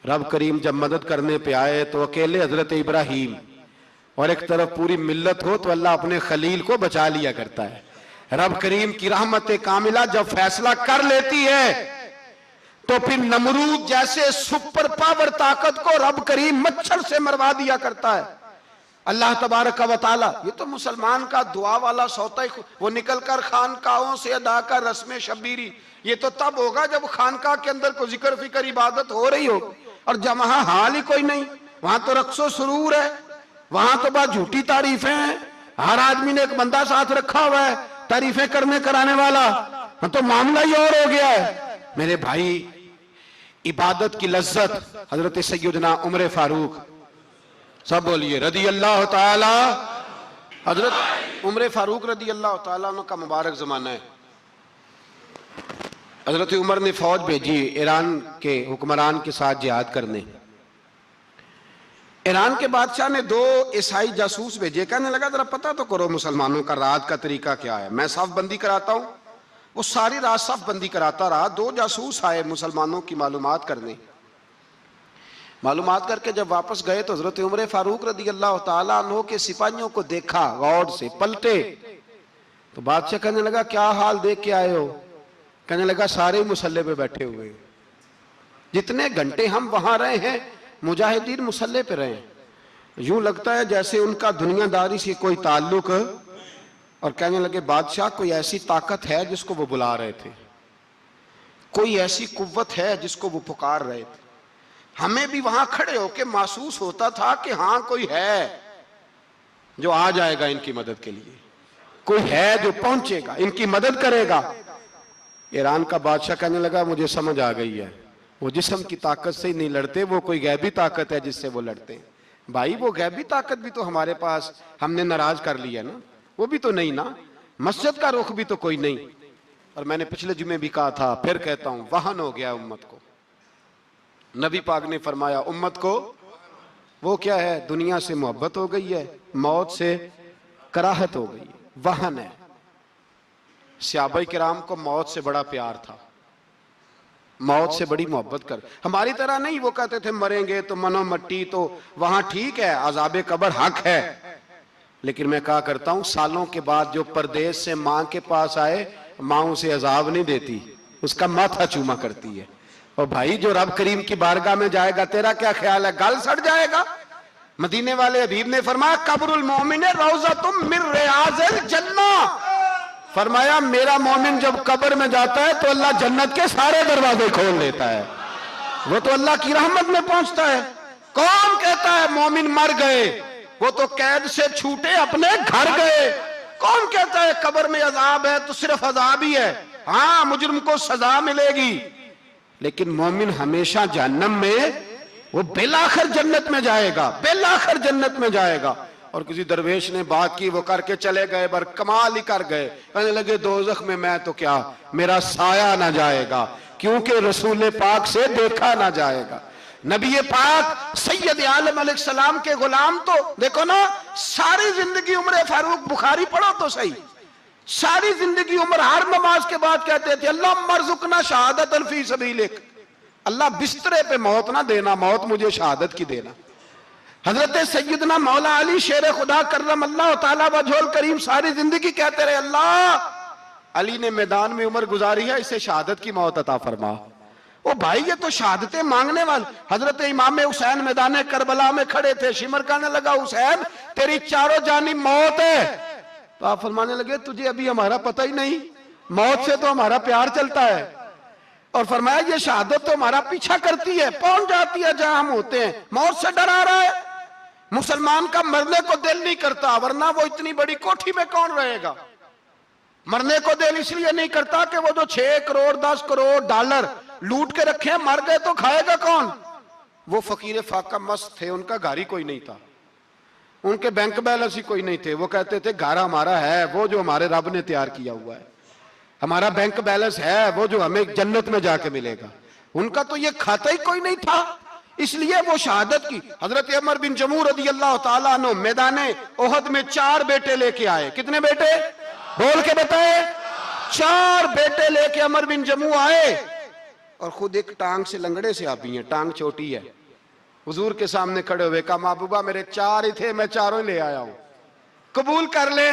रब करीम जब मदद करने पे आए तो अकेले हजरत इब्राहीम और एक तरफ पूरी मिल्लत हो तो अल्लाह अपने खलील को बचा लिया करता है। रब करीम की रहमत कामिला जब फैसला कर लेती है तो फिर नमरूद जैसे सुपर पावर ताकत को रब करीम मच्छर से मरवा दिया करता है। अल्लाह तबारक व तआला, ये तो मुसलमान का दुआ वाला सौता ही, वो निकल कर खानकाहों से अदा कर रस्म शबीरी, ये तो तब होगा जब खानकाह के अंदर कोई जिक्र फिक्र इबादत हो रही हो, और जब वहां हाल ही कोई नहीं, वहां तो रक्सो सुरूर है, वहां तो बात झूठी तारीफें हैं, हर आदमी ने एक बंदा साथ रखा हुआ है तारीफें करने कराने वाला, तो मामला ही और हो गया है। मेरे भाई, इबादत की लज्जत हजरत सैयदना उमर फारूक, सब बोलिए रदी अल्लाह ताला। हजरत उमर फारूक रदी अल्लाह ताला का मुबारक जमाना है। हजरत उमर ने फौज भेजी ईरान के हुक्मरान के साथ जिहाद करने। ईरान के बादशाह ने 2 ईसाई जासूस भेजे, कहने लगा जरा पता तो करो मुसलमानों का रात का तरीका क्या है, मैं साफ बंदी कराता हूं। वो सारी रात साफ बंदी कराता रहा। 2 जासूस आए मुसलमानों की मालूमात करने। मालूमात करके जब वापस गए तो हजरत उमर फारूक रदी अल्लाह ताला अन्हो के सिपाहियों को देखा, गौर से पलटे तो बादशाह कहने लगा क्या हाल देख के आए हो? कहने लगा सारे मुसल्ले पे बैठे हुए, जितने घंटे हम वहां रहे हैं मुजाहिदीन मुसल्ले पे रहे, यूं लगता है जैसे उनका दुनियादारी से कोई ताल्लुक। और कहने लगे बादशाह कोई ऐसी ताकत है जिसको वो बुला रहे थे, कोई ऐसी कुव्वत है जिसको वो पुकार रहे थे। हमें भी वहां खड़े होकर महसूस होता था कि हाँ कोई है जो आ जाएगा इनकी मदद के लिए, कोई है जो पहुंचेगा इनकी मदद करेगा। ईरान का बादशाह कहने लगा मुझे समझ आ गई है, वो जिस्म की ताकत से ही नहीं लड़ते, वो कोई गैबी ताकत है जिससे वो लड़ते हैं। भाई वो गैबी ताकत भी तो हमारे पास हमने नाराज कर लिया ना, वो भी तो नहीं ना, मस्जिद का रुख भी तो कोई नहीं। और मैंने पिछले जुमे भी कहा था, फिर कहता हूं, वहन हो गया उम्मत को। नबी पाक ने फरमाया उम्मत को वो क्या है, दुनिया से मोहब्बत हो गई है, मौत से कराहत हो गई है, वहन है। सहाबाए किराम को मौत से बड़ा प्यार था, मौत से बड़ी मोहब्बत कर, हमारी तरह नहीं। वो कहते थे मरेंगे तो मनो मट्टी, तो वहां ठीक है, अजाबे कब्र हक है। लेकिन मैं कहा करता हूं सालों के बाद जो परदेश से मां के पास आए, मां उसे अजाब नहीं देती, उसका माथा चूमा करती है। और भाई जो रब करीम की बारगाह में जाएगा, तेरा क्या ख्याल है, गल सड़ जाएगा? मदीने वाले हबीब ने फरमाया कब्रुल मोमिन रौज़तुम मिन रियाज़िल जन्नह, फरमाया मेरा मोमिन जब कब्र में जाता है तो अल्लाह जन्नत के सारे दरवाजे खोल देता है, वो तो अल्लाह की रहमत में पहुंचता है। कौन कहता है मोमिन मर गए, वो तो कैद से छूटे अपने घर गए। कौन कहता है कब्र में अजाब है तो सिर्फ अजाब ही है, हाँ मुजरिम को सजा मिलेगी, लेकिन मोमिन हमेशा जहन्नम में, वो बेलाखिर जन्नत में जाएगा, बेलाखिर जन्नत में जाएगा। और किसी दरवेश ने बात की, वो करके चले गए, पर कमाल ही कर गए, कहने लगे दोज़ख में मैं तो क्या, मेरा साया ना जाएगा, क्योंकि रसूल पाक से देखा ना जाएगा। नबी पाक सैयद आलम अलैहिस्सलाम के गुलाम तो देखो ना, सारी जिंदगी उम्र फारूक, बुखारी पढ़ो तो सही, सारी जिंदगी उम्र हर नमाज के बाद कहते थे अल्लाह मरजुकना शहादत फी सबीलिक, अल्लाह बिस्तरे पे मौत ना देना, मौत मुझे शहादत की देना। हजरत सैयदना मौला अली शेर खुदा करम अल्लाह ताला वजहुल करीम सारी जिंदगी कहते रहे अल्लाह अली ने मैदान में उम्र गुजारी है, इसे शहादत की मौत अता फरमा। ओ भाई ये तो शहादतें मांगने वाले। हजरत इमाम हुसैन मैदान करबला में खड़े थे, शिमर कहने लगा हुसैन तेरी चारों जानिब मौत है, तो आप फरमाने लगे तुझे अभी हमारा पता ही नहीं, मौत से तो हमारा प्यार चलता है। और फरमाया ये शहादत तो हमारा पीछा करती है, पहुंच जाती है जहां हम होते हैं, मौत से डरा रहा है। मुसलमान का मरने को दिल नहीं करता, वरना वो इतनी बड़ी कोठी में कौन रहेगा। मरने को दिल इसलिए नहीं करता कि वो जो 6 करोड़ 10 करोड़ डॉलर लूट के रखे, मर गए तो खाएगा कौन। वो फकीर फाका मस्त थे, उनका घर ही कोई नहीं था, उनके बैंक बैलेंस ही कोई नहीं थे। वो कहते थे घर हमारा है वो जो हमारे रब ने तैयार किया हुआ है, हमारा बैंक बैलेंस है वो जो हमें जन्नत में जाके मिलेगा। उनका तो ये खाता ही कोई नहीं था, इसलिए वो शहादत की। हजरत उमर बिन जमू रदी अल्लाह ताला अन्हु मैदाने ओहद में 4 बेटे लेके आए। कितने बेटे बोल के बताए? 4 बेटे लेके उमर बिन जमू आए, और खुद एक टांग से लंगड़े से आप ही हैं, टांग छोटी है। हुजूर के सामने खड़े हुए कहा महबूबा मेरे 4 ही थे, मैं 4 ही ले आया हूं, कबूल कर ले।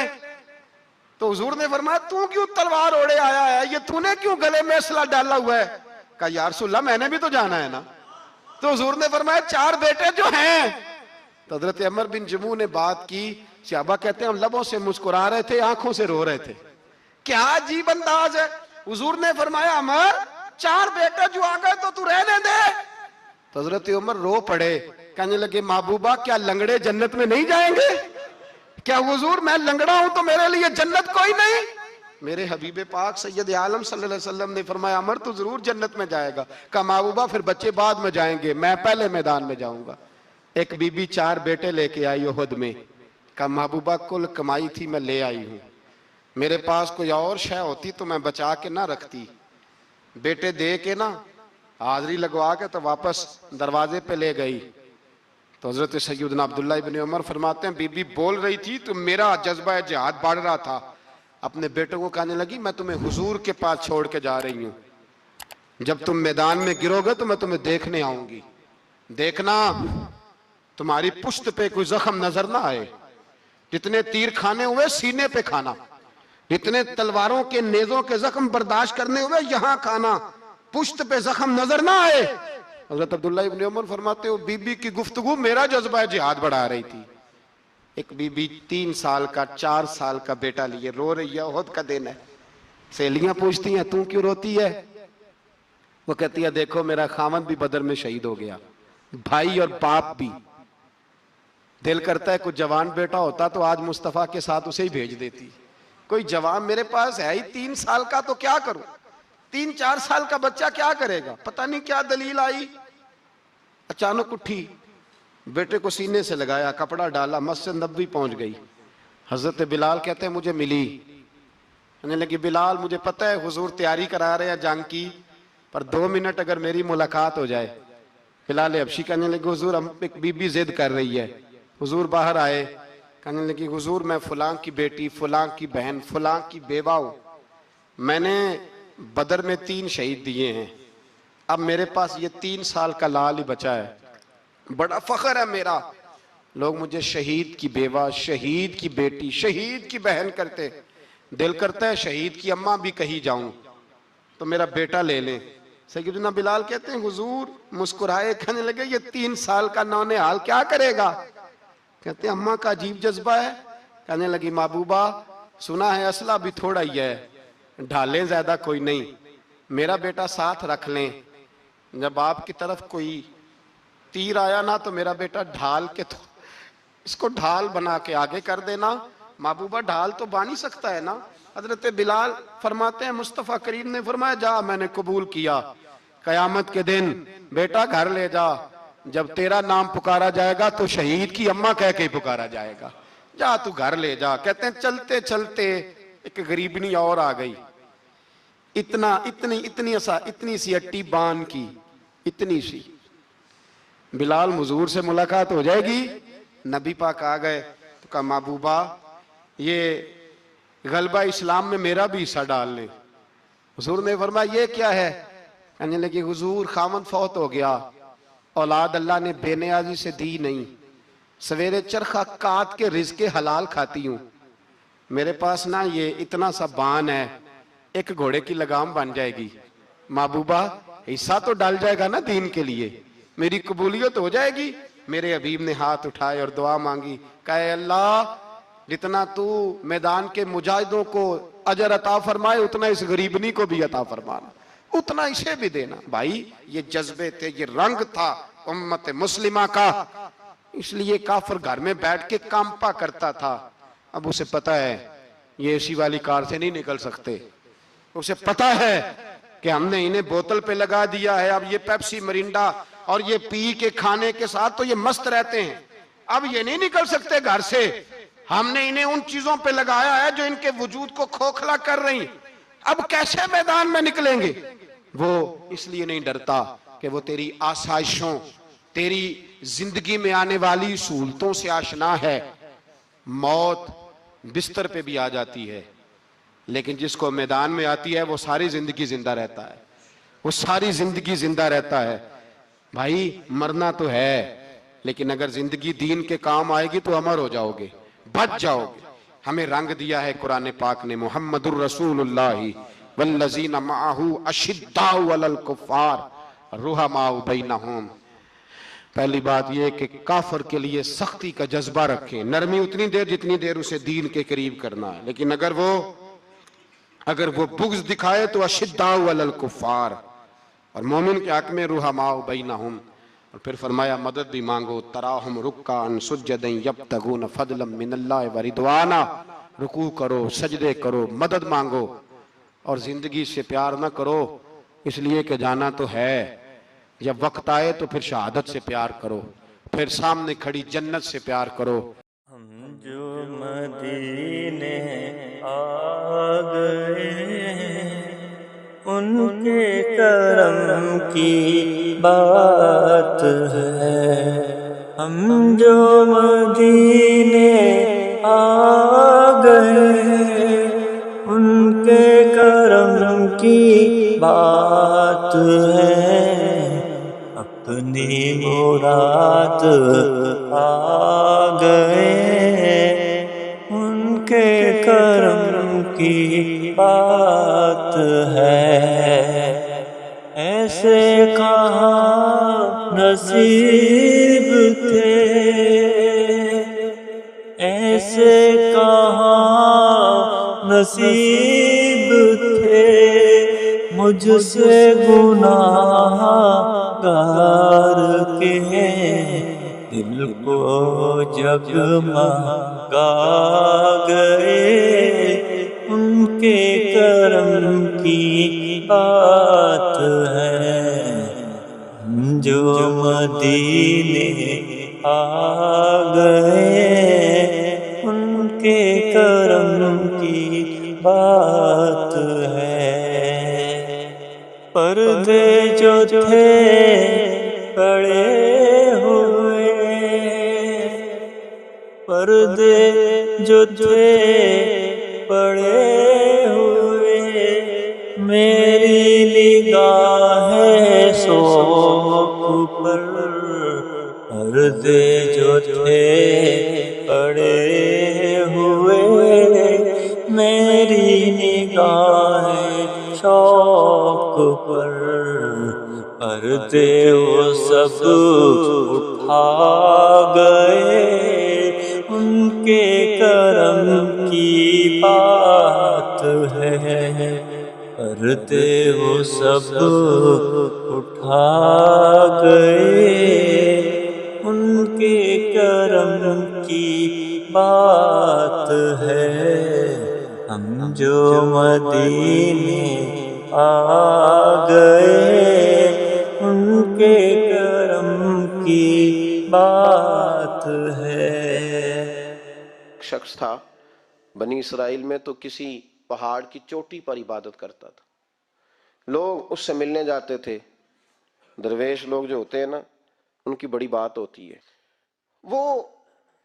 तो हुजूर ने फरमाया तू क्यों तलवार ओढ़े आया है, ये तूने क्यों गले में असला डाला हुआ है? कहा या रसूलल्लाह मैंने भी तो जाना है ना। तो हुजूर ने फरमाया 4 बेटे जो हैं। तो हजरत अमर बिन जमू ने बात की, सहाबा कहते हैं हम लबों से मुस्कुरा रहे थे, आंखों से रो रहे थे। क्या अजीब अंदाज है। हुजूर ने फरमाया अमर 4 बेटे जो आ गए तो तू रहने दे। तो हजरत उमर रो पड़े, कहने लगे महबूबा क्या लंगड़े जन्नत में नहीं जाएंगे? क्या हुजूर मैं लंगड़ा हूं तो मेरे लिए जन्नत कोई नहीं? मेरे हबीब पाक सैयद आलम सल्लल्लाहु अलैहि वसल्लम ने फरमाया अमर तू जरूर जन्नत में जाएगा। कहा महबूबा फिर बच्चे बाद में जाएंगे, मैं पहले मैदान में जाऊंगा। एक बीबी 4 बेटे लेके आई उहद में। कहा महबूबा कुल कमाई थी मैं ले आई हूं, मेरे पास कोई और शय होती तो मैं बचा के ना रखती। बेटे दे के ना हाजिरी लगवा के तो वापस दरवाजे पे ले गई। तो हजरत सैयदना अब्दुल्लाह इब्न उमर फरमाते हैं बीबी बोल रही थी तो मेरा जज्बा जिहाद बढ़ रहा था। अपने बेटों को कहने लगी मैं तुम्हें हुजूर के पास छोड़ के जा रही हूं, जब तुम मैदान में गिरोगे तो मैं तुम्हें देखने आऊंगी, देखना तुम्हारी पुश्त पे कोई जख्म नजर ना आए। जितने तीर खाने हुए सीने पे खाना, जितने तलवारों के नेजों के जख्म बर्दाश्त करने हुए यहां खाना, पुश्त पे जख्म नजर ना आए। हजरत अब्दुल्लाह इब्न उमर फरमाते हो बीबी की गुफ्तगू मेरा जज्बा जिहाद बढ़ा रही थी। एक बीबी 3 साल का 4 साल का बेटा लिए रो रही है, उहद का दिन है। सहेलियां पूछती हैं तू क्यों रोती है? वो कहती है देखो मेरा खामद भी बदर में शहीद हो गया, भाई और बाप भी। दिल करता है कोई जवान बेटा होता तो आज मुस्तफा के साथ उसे ही भेज देती। कोई जवान मेरे पास है ही 3 साल का तो क्या करूं, 3-4 साल का बच्चा क्या करेगा? पता नहीं क्या दलील आई, अचानक उठी, बेटे को सीने से लगाया, कपड़ा डाला, मस्जिद नबवी पहुंच गई। हजरत बिलाल कहते हैं मुझे मिली, कहने लगी बिलाल मुझे पता है हुजूर तैयारी करा रहे हैं जंग की, पर 2 मिनट अगर मेरी मुलाकात हो जाए। बिलाल हबशी कहने लगे हुजूर हम एक बीबी जिद कर रही है। हुजूर बाहर आए, कहने लगी हुजूर मैं फलां की बेटी, फलां की बहन, फलां की बेवा हूं, मैंने बदर में 3 शहीद दिए हैं, अब मेरे पास ये 3 साल का लाल ही बचा है, बड़ा फख्र है मेरा। लोग मुझे शहीद की बेवा, शहीद की बेटी, शहीद की बहन करते, दिल करता है शहीद की अम्मा भी कहीं जाऊं तो मेरा बेटा ले लें। सैयदना बिलाल कहते हैं हुजूर मुस्कुराए, कहने लगे ये 3 साल का नौनिहाल क्या करेगा? कहते हैं अम्मा का अजीब जज्बा है। कहने लगी महबूबा सुना है असला भी थोड़ा ही है, ढालें ज्यादा कोई नहीं, मेरा बेटा साथ रख लें, जब आपकी तरफ कोई तीर आया ना तो मेरा बेटा ढाल के तो इसको ढाल बना के आगे कर देना। महबूबा ढाल तो बांध ही सकता है ना। हजरत बिलाल फरमाते हैं मुस्तफ़ा करीम ने फरमाया जा मैंने कबूल किया, कयामत के दिन बेटा घर ले जा, जब तेरा नाम पुकारा जाएगा तो शहीद की अम्मा कह के पुकारा जाएगा, जा तू घर ले जा। कहते हैं चलते चलते एक गरीबनी और आ गई, इतनी सी अट्टी बान की, इतनी सी। बिलाल हुजूर से मुलाकात हो जाएगी, नबी पाक आ गए तो कहा महबूबा ये गलबा इस्लाम में मेरा भी हिस्सा डाल ले। हुजूर ने फरमाया ये क्या है? कहने लगे हुजूर खामद फौत हो गया, औलाद अल्लाह ने बेनियाजी से दी नहीं, सवेरे चरखा काट के रिज़्क़े हलाल खाती हूँ, मेरे पास ना ये इतना सा बान है, एक घोड़े की लगाम बन जाएगी, महबूबा हिस्सा तो डाल जाएगा ना दीन के लिए, मेरी कबूलियत हो जाएगी। मेरे हबीब ने हाथ उठाए और दुआ मांगी, कहे अल्लाह जितना तू मैदान के मुजाहिदों को अजर अता फरमाए उतना इस गरीबनी को भी अता फरमाना, उतना इसे भी देना। भाई ये जज्बे थे, ये रंग था उम्मत मुस्लिमा का, इसलिए काफिर घर में बैठ के कांपा करता था। अब उसे पता है ये एसी वाली कार से नहीं निकल सकते, उसे पता है कि हमने इन्हें बोतल पे लगा दिया है, अब ये पेप्सी मरिंडा और ये पी के खाने के साथ तो ये मस्त रहते हैं, अब ये नहीं निकल सकते घर से, हमने इन्हें उन चीजों पे लगाया है जो इनके वजूद को खोखला कर रही, अब कैसे मैदान में निकलेंगे? वो इसलिए नहीं डरता कि वो तेरी आसाइशों, तेरी जिंदगी में आने वाली सहूलतों से आशना है। मौत बिस्तर पे भी आ जाती है, लेकिन जिसको मैदान में आती है वो सारी जिंदगी जिंदा रहता है, वो सारी जिंदगी जिंदा रहता है। भाई मरना तो है, लेकिन अगर जिंदगी दीन के काम आएगी तो अमर हो जाओगे, बच जाओगे। हमें रंग दिया है कुरान पाक ने, मुहम्मदुर रसूलुल्लाह वल्लज़ीना माअहू अशिद्दाउ अलल कुफ़ार रुहमाउ बैनहुम। पहली बात यह कि काफर के लिए सख्ती का जज्बा रखें, नरमी उतनी देर जितनी देर उसे दीन के करीब करना है, लेकिन अगर वो बुग़्ज़ दिखाए तो अशिद्दाउ अलल कुफ़ार, और मोमिन के हक में रुहमाउ बैनहुम। और फिर फरमाया मदद भी मांगो, तराहुम रुक्कान सुज्जदन यब्तगून फदलन मिनल्लाहि व रिदवाना, रुकू करो, सजदे करो, मदद मांगो, और जिंदगी से प्यार ना करो इसलिए कि जाना तो है, जब वक्त आए तो फिर शहादत से प्यार करो, फिर सामने खड़ी जन्नत से प्यार करो। हम जो मदीने आ गए उनके करम की बात है। हम जो मदीने आ गए उनके करम की बात है। अपनी मुराद आ गए उनके करम की बात है। ऐसे कहाँ नसीब थे, ऐसे कहाँ नसीब थे, मुझसे गुनाहगार के दिल को जगमगा गए उनके करम की बात है। हम जो मदीने आ गए उनके करम की बात है। पर्दे जो थे पड़े हुए, पर्दे जो थे पड़े हुए, मेरी निगाहें शौक़ पर। पर्दे जो थे पड़े हुए, मेरी निगाहें शौक़ पर। पर्दे वो सब उठा गए उनके करम की बात है। पर्दे वो सब उठा गए उनके करम की बात है। हम जो मदीने आ गए उनके करम की बात है। शख्स था बनी इसराइल में, तो किसी पहाड़ की चोटी पर इबादत करता था। लोग उससे मिलने जाते थे। दरवेश लोग जो होते हैं ना, उनकी बड़ी बात होती है। वो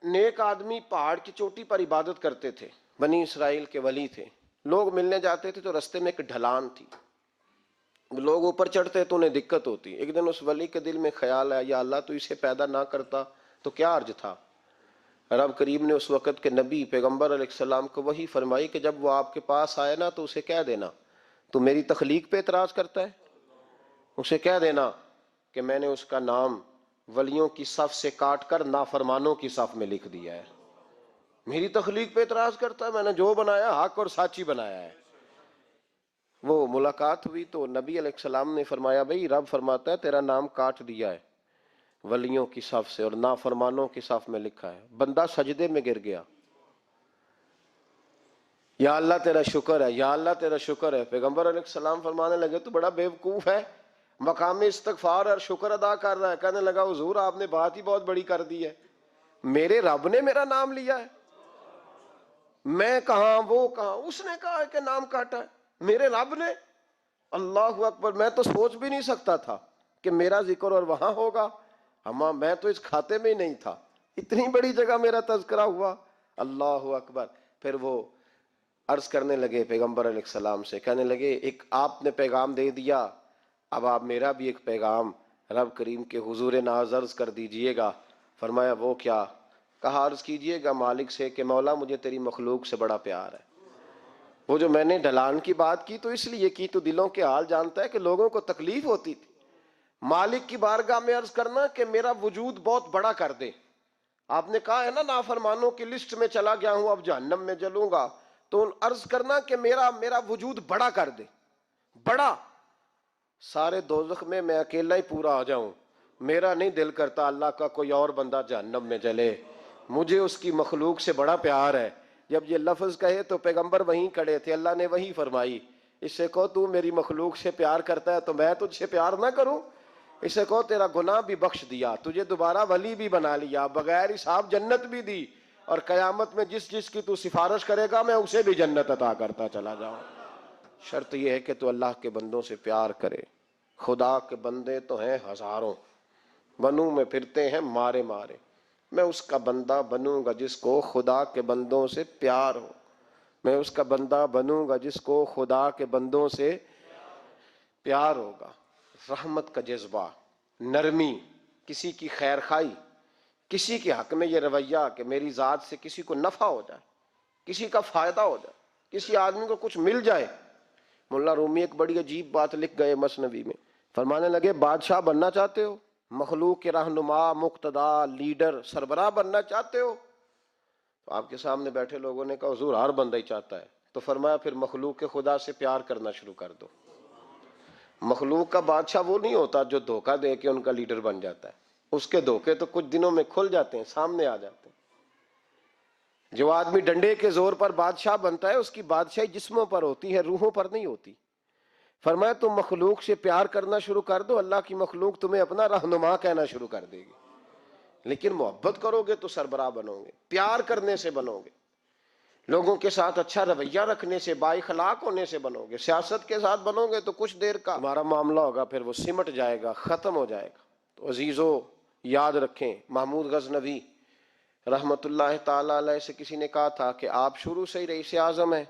नेक आदमी पहाड़ की चोटी पर इबादत करते थे, बनी इसराइल के वली थे। लोग मिलने जाते थे तो रास्ते में एक ढलान थी, लोग ऊपर चढ़ते तो उन्हें दिक्कत होती। एक दिन उस वली के दिल में ख्याल आया, या अल्लाह तो इसे पैदा ना करता तो क्या अर्ज था। रब करीम ने उस वक़्त के नबी पैगंबर अलैहिस्सलाम को वही फरमाई कि जब वो आपके पास आए ना तो उसे कह देना तो मेरी तख्लीक पे एतराज़ करता है। उसे कह देना कि मैंने उसका नाम वलियों की सफ़ से काट कर नाफरमानों की सफ़ में लिख दिया है। मेरी तख्लीक पे एतराज़ करता है, मैंने जो बनाया हक और साची बनाया है। वो मुलाकात हुई तो नबी अलैहिस्सलाम ने फरमाया, भाई रब फरमाता है तेरा नाम काट दिया है वलियों की सफ़ से और नाफरमानों की सफ़ में लिखा है। बंदा सजदे में गिर गया, या अल्लाह तेरा शुक्र है, या अल्लाह तेरा शुक्र है। पैगंबर अलैहिस्सलाम फरमाने लगे तो बड़ा बेवकूफ़ है, मकाम इस्तग़फ़ार और शुक्र अदा कर रहा है। कहने लगा हुजूर आपने बात ही बहुत बड़ी कर दी है, मेरे रब ने मेरा नाम लिया है, मैं कहाँ वो कहाँ, उसने कहा है कि नाम काटा है, मेरे रब ने। अल्लाह अकबर, मैं तो सोच भी नहीं सकता था कि मेरा जिक्र और वहां होगा। मैं तो इस खाते में ही नहीं था, इतनी बड़ी जगह मेरा तज़किरा हुआ। अल्लाह अकबर। फिर वो अर्ज करने लगे पैगंबर अलैहिस्सलाम से, कहने लगे एक आपने पैगाम दे दिया, अब आप मेरा भी एक पैगाम रब करीम के हुजूर नाज़ अर्ज कर दीजिएगा। फरमाया वो क्या। कहा अर्ज कीजिएगा मालिक से कि मौला मुझे तेरी मखलूक से बड़ा प्यार है। वो जो मैंने ढलान की बात की तो इसलिए की, तो दिलों के हाल जानता है कि लोगों को तकलीफ होती थी। मालिक की बारगाह में अर्ज करना कि मेरा वजूद बहुत बड़ा कर दे। आपने कहा है ना नाफरमानों की लिस्ट में चला गया हूं, अब जहन्नम में जलूंगा, तो अर्ज करना कि मेरा मेरा वजूद बड़ा कर दे, बड़ा, सारे दोज़ख में मैं अकेला ही पूरा आ जाऊं। मेरा नहीं दिल करता अल्लाह का कोई और बंदा जहन्नम में जले, मुझे उसकी मखलूक से बड़ा प्यार है। जब ये लफ्ज कहे तो पैगंबर वहीं खड़े थे, अल्लाह ने वही फरमाई, इससे कहो तू मेरी मखलूक से प्यार करता है तो मैं तुझसे प्यार ना करूं। इसे कहो तेरा गुनाह भी बख्श दिया, तुझे दोबारा वली भी बना लिया, बगैर हिसाब जन्नत भी दी, और कयामत में जिस जिसकी तू सिफारिश करेगा मैं उसे भी जन्नत अता करता चला जाऊं। शर्त यह है कि तू अल्लाह के बंदों से प्यार करे। खुदा के बंदे तो हैं हजारों, बनू में फिरते हैं मारे मारे, मैं उसका बंदा बनूंगा जिसको खुदा के बंदों से प्यार हो। मैं उसका बंदा बनूंगा जिसको खुदा के बंदों से प्यार होगा। रहमत का जज्बा, नरमी, किसी की खैर खाई, किसी के हक में ये रवैया कि मेरी जात से किसी को नफा हो जाए, किसी का फायदा हो जाए, किसी आदमी को कुछ मिल जाए। मुल्ला रूमी एक बड़ी अजीब बात लिख गए मसनवी में, फरमाने लगे बादशाह बनना चाहते हो, मखलूक के रहनुमा, मुक्तदा, लीडर, सरबराह बनना चाहते हो? तो आपके सामने बैठे लोगों ने कहा हुजूर हर बंदा ही चाहता है। तो फरमाया फिर मखलूक के खुदा से प्यार करना शुरू कर दो। मखलूक का बादशाह वो नहीं होता जो धोखा दे के उनका लीडर बन जाता है, उसके धोखे तो कुछ दिनों में खुल जाते हैं, सामने आ जाते हैं। जो आदमी डंडे के जोर पर बादशाह बनता है उसकी बादशाही जिस्मों पर होती है, रूहों पर नहीं होती। फरमाया तुम मखलूक से प्यार करना शुरू कर दो, अल्लाह की मखलूक तुम्हें अपना रहनुमा कहना शुरू कर देगी। लेकिन मोहब्बत करोगे तो सरबराह बनोगे, प्यार करने से बनोगे, लोगों के साथ अच्छा रवैया रखने से, बाइखलाक होने से बनोगे। सियासत के साथ बनोगे तो कुछ देर का तुम्हारा मामला होगा, फिर वो सिमट जाएगा, खत्म हो जाएगा। तो अजीजों याद रखें, महमूद गजनवी रहमतुल्लाह ताला अलैह से किसी ने कहा था कि आप शुरू से ही रईस आजम हैं।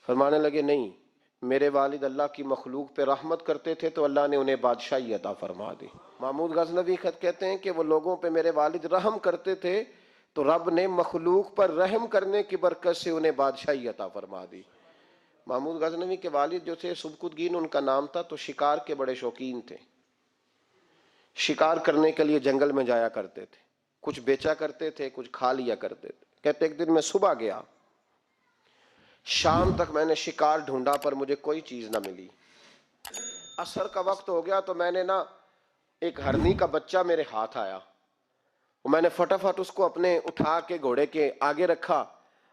फरमाने लगे नहीं, मेरे वालिद अल्लाह की मखलूक पे रहमत करते थे तो अल्लाह ने उन्हें बादशाही अता फरमा दी। महमूद गजनवी खत कहते हैं कि वो लोगों पे मेरे वालिद रहम करते थे तो रब ने मखलूक पर रहम करने की बरकत से उन्हें बादशाही अता फरमा दी। महमूद गजनवी के वालिद जो थे सुबकुतगीन उनका नाम था, तो शिकार के बड़े शौकीन थे। शिकार करने के लिए जंगल में जाया करते थे, कुछ बेचा करते थे, कुछ खा लिया करते थे। कहते एक दिन मैं सुबह गया, शाम तक मैंने शिकार ढूंढा पर मुझे कोई चीज ना मिली। असर का वक्त हो गया तो मैंने ना, एक हरनी का बच्चा मेरे हाथ आया, मैंने फटाफट उसको अपने उठा के घोड़े के आगे रखा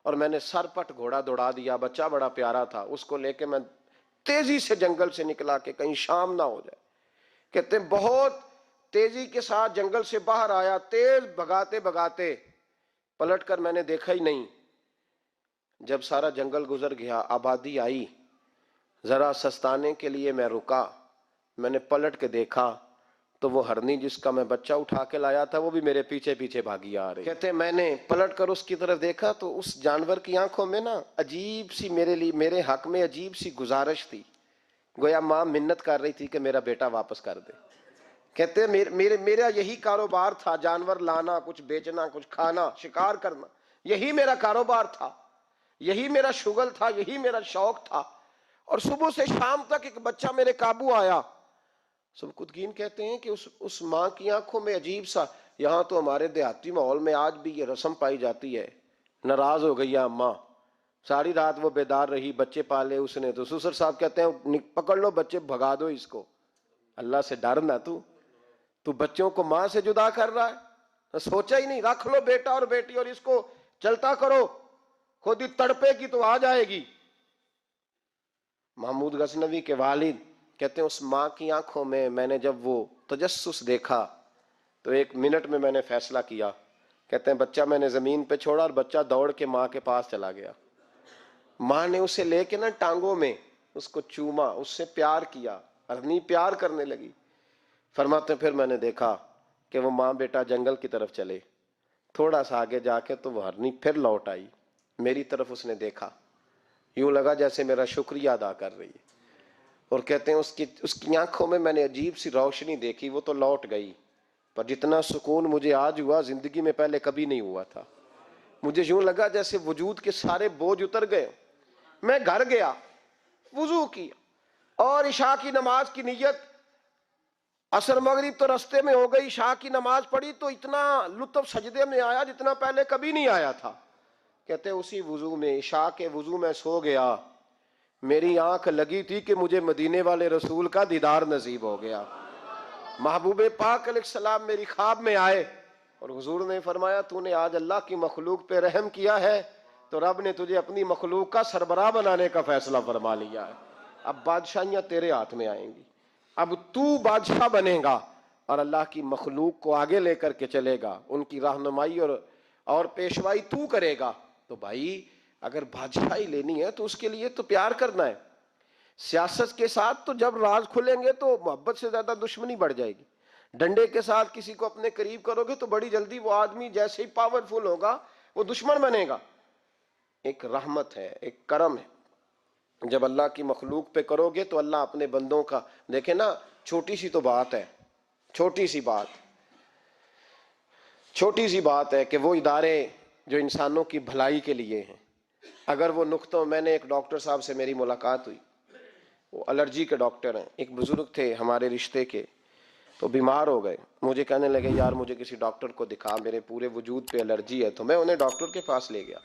और मैंने सरपट घोड़ा दौड़ा दिया। बच्चा बड़ा प्यारा था, उसको लेके मैं तेजी से जंगल से निकला कि कहीं शाम ना हो जाए। कहते बहुत तेजी के साथ जंगल से बाहर आया, तेज भगाते भगाते पलट कर मैंने देखा ही नहीं। जब सारा जंगल गुजर गया, आबादी आई, जरा सस्ताने के लिए मैं रुका, मैंने पलट के देखा तो वो हरनी जिसका मैं बच्चा उठा के लाया था वो भी मेरे पीछे पीछे भागी आ रही। कहते मैंने पलट कर उसकी तरफ देखा तो उस जानवर की आंखों में ना अजीब सी मेरे लिए, मेरे हक में अजीब सी गुजारिश थी, गोया माँ मिन्नत कर रही थी कि मेरा बेटा वापस कर दे। कहते मेरा यही कारोबार था, जानवर लाना, कुछ बेचना, कुछ खाना, शिकार करना, यही मेरा कारोबार था, यही मेरा शुगल था, यही मेरा शौक था। और सुबह से शाम तक एक बच्चा मेरे काबू आया। सुबकुतगीन कहते हैं कि उस माँ की आंखों में अजीब सा, यहाँ तो हमारे देहाती माहौल में आज भी ये रस्म पाई जाती है, नाराज हो गई है अम्मा, सारी रात वो बेदार रही, बच्चे पाले उसने, तो ससुर साहब कहते हैं पकड़ लो बच्चे, भगा दो इसको, अल्लाह से डर ना, तू बच्चों को माँ से जुदा कर रहा है, तो सोचा ही नहीं, रख लो बेटा और बेटी और इसको चलता करो, खुद ही तड़पेगी तो आ जाएगी। महमूद गजनवी के वालिद कहते हैं उस माँ की आंखों में मैंने जब वो तजस्सुस देखा तो 1 मिनट में मैंने फैसला किया। कहते हैं बच्चा मैंने जमीन पे छोड़ा और बच्चा दौड़ के माँ के पास चला गया। माँ ने उसे लेके ना टांगों में उसको चूमा, उससे प्यार किया, हरनी प्यार करने लगी। फरमाते फिर मैंने देखा कि वो माँ बेटा जंगल की तरफ चले, थोड़ा सा आगे जाके तो वो हरनी फिर लौट आई, मेरी तरफ उसने देखा, यूं लगा जैसे मेरा शुक्रिया अदा कर रही है। और कहते हैं उसकी आंखों में मैंने अजीब सी रोशनी देखी, वो तो लौट गई, पर जितना सुकून मुझे आज हुआ जिंदगी में पहले कभी नहीं हुआ था। मुझे यूं लगा जैसे वजूद के सारे बोझ उतर गए। मैं घर गया, वुजू किया और इशा की नमाज की नीयत, असर मगरिब तो रास्ते में हो गई, इशा की नमाज पढ़ी तो इतना लुत्फ सजदे में आया जितना पहले कभी नहीं आया था। कहते उसी वुजू में, इशा के वुजू में सो गया। मेरी आंख लगी थी कि मुझे मदीने वाले रसूल का दीदार नसीब हो गया। महबूबे पाक अलैहिस्सलाम मेरी ख्वाब में आए और हुजूर ने फरमाया तूने आज अल्लाह की मखलूक पे रहम किया है तो रब ने तुझे अपनी मखलूक का सरबराह बनाने का फैसला फरमा लिया है। अब बादशाहियां तेरे हाथ में आएंगी, अब तू बादशाह बनेगा और अल्लाह की मखलूक को आगे लेकर के चलेगा, उनकी रहनुमाई और पेशवाई तू करेगा। तो भाई अगर बादशाही लेनी है तो उसके लिए तो प्यार करना है। सियासत के साथ तो जब राज खुलेंगे तो मोहब्बत से ज्यादा दुश्मनी बढ़ जाएगी। डंडे के साथ किसी को अपने करीब करोगे तो बड़ी जल्दी वो आदमी जैसे ही पावरफुल होगा वो दुश्मन बनेगा। एक रहमत है, एक करम है, जब अल्लाह की मखलूक पे करोगे तो अल्लाह अपने बंदों का, देखे ना, छोटी सी तो बात है, छोटी सी बात है कि वो इदारे जो इंसानों की भलाई के लिए हैं, अगर वो नुक्तों, मैंने एक डॉक्टर साहब से मेरी मुलाकात हुई, वो एलर्जी के डॉक्टर हैं, एक बुजुर्ग थे हमारे रिश्ते के, तो बीमार हो गए। मुझे कहने लगे यार मुझे किसी डॉक्टर को दिखा, मेरे पूरे वजूद पे एलर्जी है। तो मैं उन्हें डॉक्टर के पास ले गया।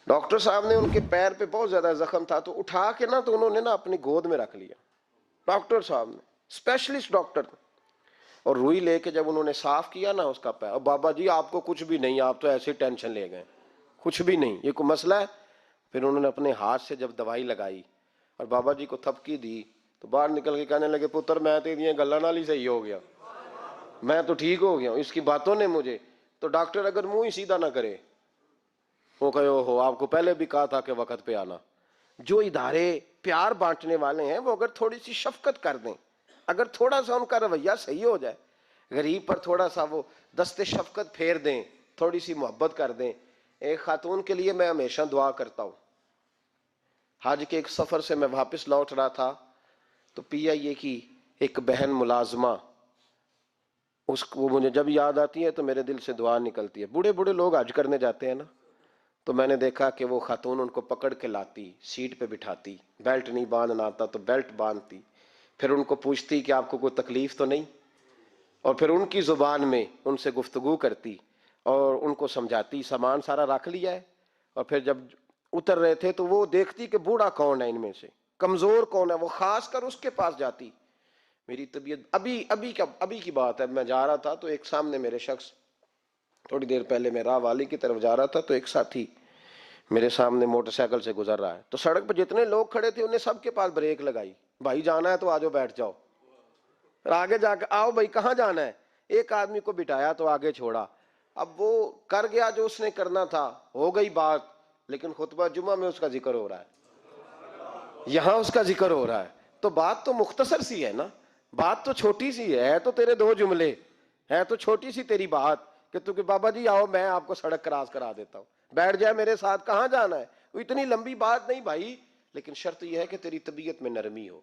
डॉक्टर साहब ने, उनके पैर पे बहुत ज्यादा जख्म था, तो उठा के ना, तो उन्होंने ना अपनी गोद में रख लिया, डॉक्टर साहब ने, स्पेशलिस्ट डॉक्टर। और रुई लेके जब उन्होंने साफ किया ना उसका पैर, और बाबा जी आपको कुछ भी नहीं, आप तो ऐसे टेंशन ले गए, कुछ भी नहीं, ये कोई मसला है। फिर उन्होंने अपने हाथ से जब दवाई लगाई और बाबा जी को थपकी दी तो बाहर निकल के कहने लगे पुत्र मैं तो ये गल्ला नाल ही सही हो गया, मैं तो ठीक हो गया इसकी बातों ने मुझे। तो डॉक्टर अगर मुंह ही सीधा ना करे, वो कहे ओहो आपको पहले भी कहा था कि वक्त पे आना। जो इदारे प्यार बांटने वाले हैं वो अगर थोड़ी सी शफकत कर दें, अगर थोड़ा सा उनका रवैया सही हो जाए, गरीब पर थोड़ा सा वो दस्ते शफकत फेर दें, थोड़ी सी मोहब्बत कर दें। एक खातून के लिए मैं हमेशा दुआ करता हूँ। हज के एक सफर से मैं वापस लौट रहा था तो PIA की एक बहन मुलाजमा, उसको मुझे जब याद आती है तो मेरे दिल से दुआ निकलती है। बूढ़े बूढ़े लोग हज करने जाते हैं ना, तो मैंने देखा कि वो खातून उनको पकड़ के लाती, सीट पे बिठाती, बेल्ट नहीं बांधना आता तो बेल्ट बांधती, फिर उनको पूछती कि आपको कोई तकलीफ तो नहीं, और फिर उनकी जुबान में उनसे गुफ्तगू करती और उनको समझाती सामान सारा रख लिया है। और फिर जब उतर रहे थे तो वो देखती कि बूढ़ा कौन है इनमें से, कमजोर कौन है, वो खास कर उसके पास जाती। मेरी तबीयत अभी की बात है, मैं जा रहा था तो एक सामने मेरे शख्स, थोड़ी देर पहले मैं राह वाली की तरफ जा रहा था तो एक साथी मेरे सामने मोटरसाइकिल से गुजर रहा है, तो सड़क पर जितने लोग खड़े थे उन्हें सबके पास ब्रेक लगाई, भाई जाना है तो आ जाओ बैठ जाओ, आगे जाकर आओ भाई कहाँ जाना है। एक आदमी को बिठाया तो आगे छोड़ा। अब वो कर गया जो उसने करना था, हो गई बात, लेकिन खुतबा जुमा में उसका जिक्र हो रहा है, यहां उसका जिक्र हो रहा है। तो बात तो मुख्तसर सी है ना, बात तो छोटी सी है तो तेरे दो जुमले है, तो छोटी सी तेरी बात कि तू कि बाबा जी आओ मैं आपको सड़क क्रॉस करा देता हूं, बैठ जाए मेरे साथ, कहां जाना है, वो इतनी लंबी बात नहीं भाई। लेकिन शर्त यह है कि तेरी तबीयत में नरमी हो,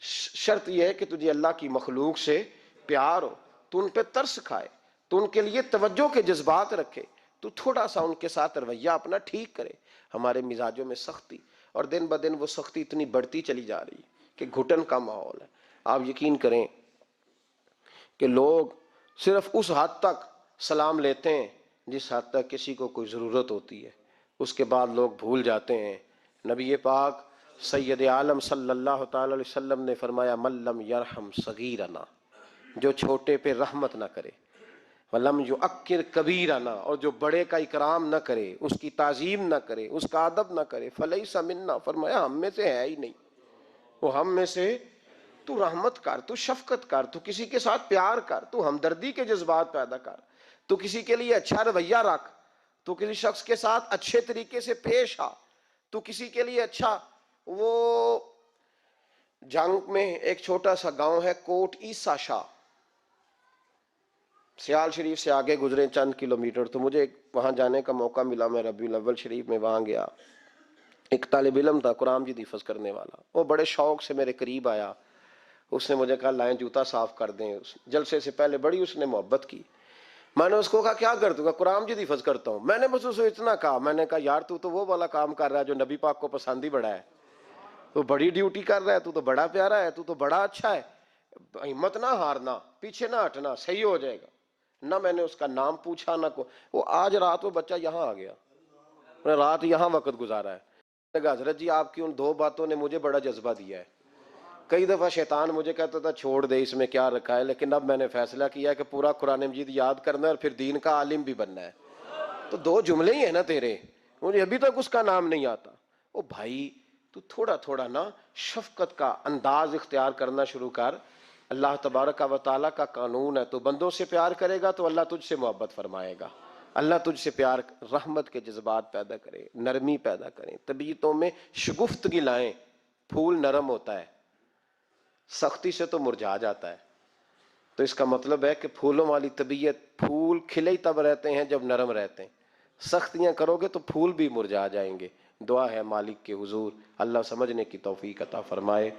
शर्त यह है कि तुझे अल्लाह की मखलूक से प्यार हो, तू उन पे तरस खाए, तू उनके लिए तवज्जो के जज्बात रखे, तू थोड़ा सा उनके साथ रवैया अपना ठीक करे। हमारे मिजाजों में सख्ती, और दिन ब दिन वो सख्ती इतनी बढ़ती चली जा रही कि घुटन का माहौल है। आप यकीन करें कि लोग सिर्फ उस हद तक सलाम लेते हैं जिस हद तक किसी को कोई ज़रूरत होती है, उसके बाद लोग भूल जाते हैं। नबी पाक सैयद आलम सल्लल्लाहु ताला अलैहि वसल्लम ने फरमाया मल्लम यरहम सगीरना, जो छोटे पे रहमत ना करे, वलम युअक्किर कबीरना, और जो बड़े का इकराम ना करे, उसकी ताजीम ना करे, उसका अदब ना करे, फलैसा मिन्ना, फरमाया हम में से है ही नहीं वो, हम में से। तू रहमत कर, तू शफकत कर, तू किसी के साथ प्यार कर, तू हमदर्दी के जज्बात पैदा कर, तू किसी के लिए अच्छा रवैया रख, तू किसी शख्स के साथ अच्छे तरीके से पेश आ, तू किसी के लिए अच्छा। वो जंग में एक छोटा सा गांव है कोट ईसा शाह, सियाल शरीफ से आगे गुजरे चंद किलोमीटर, तो मुझे वहां जाने का मौका मिला। मैं रबीउल अव्वल शरीफ में वहां गया। एक तालिब इल्म था कुरान मजीद हिफ्ज़ करने वाला, वो बड़े शौक से मेरे करीब आया उसने मुझे कहा लाएं जूता साफ कर दें। जलसे से पहले बड़ी उसने मोहब्बत की। मैंने उसको कहा क्या कर दूंगा? कुरान जी हिफज करता हूँ। मैंने बस उसको इतना कहा, मैंने कहा यार तू तो वो वाला काम कर रहा है जो नबी पाक को पसंद ही बड़ा है, तू बड़ी ड्यूटी कर रहा है, तू तो बड़ा प्यारा है, तू तो बड़ा अच्छा है, हिम्मत ना हारना, पीछे ना हटना, सही हो जाएगा। ना मैंने उसका नाम पूछा ना को। वो आज रात वो बच्चा यहाँ आ गया, मैंने रात यहाँ वक्त गुजारा है। हजरत जी आपकी उन 2 बातों ने मुझे बड़ा जज्बा दिया है। कई दफ़ा शैतान मुझे कहता था छोड़ दे इसमें क्या रखा है, लेकिन अब मैंने फैसला किया है कि पूरा कुरान मजीद याद करना है और फिर दीन का आलिम भी बनना है। तो 2 जुमले ही है ना तेरे, मुझे अभी तक उसका नाम नहीं आता। ओ भाई तू थोड़ा थोड़ा ना शफकत का अंदाज इख्तियार करना शुरू कर। अल्लाह तबारक व तआला का कानून है, तो बंदों से प्यार करेगा तो अल्लाह तुझसे मोहब्बत फरमाएगा। अल्लाह तुझसे प्यार, रहमत के जज्बात पैदा करे, नरमी पैदा करें, तबीयतों में शगुफ्तगी लाएं। फूल नरम होता है, सख्ती से तो मुरझा जाता है। तो इसका मतलब है कि फूलों वाली तबीयत, फूल खिले ही तब रहते हैं जब नरम रहते हैं। सख्तियां करोगे तो फूल भी मुरझा जाएंगे। दुआ है मालिक के हुजूर अल्लाह समझने की तौफीक अता फरमाए।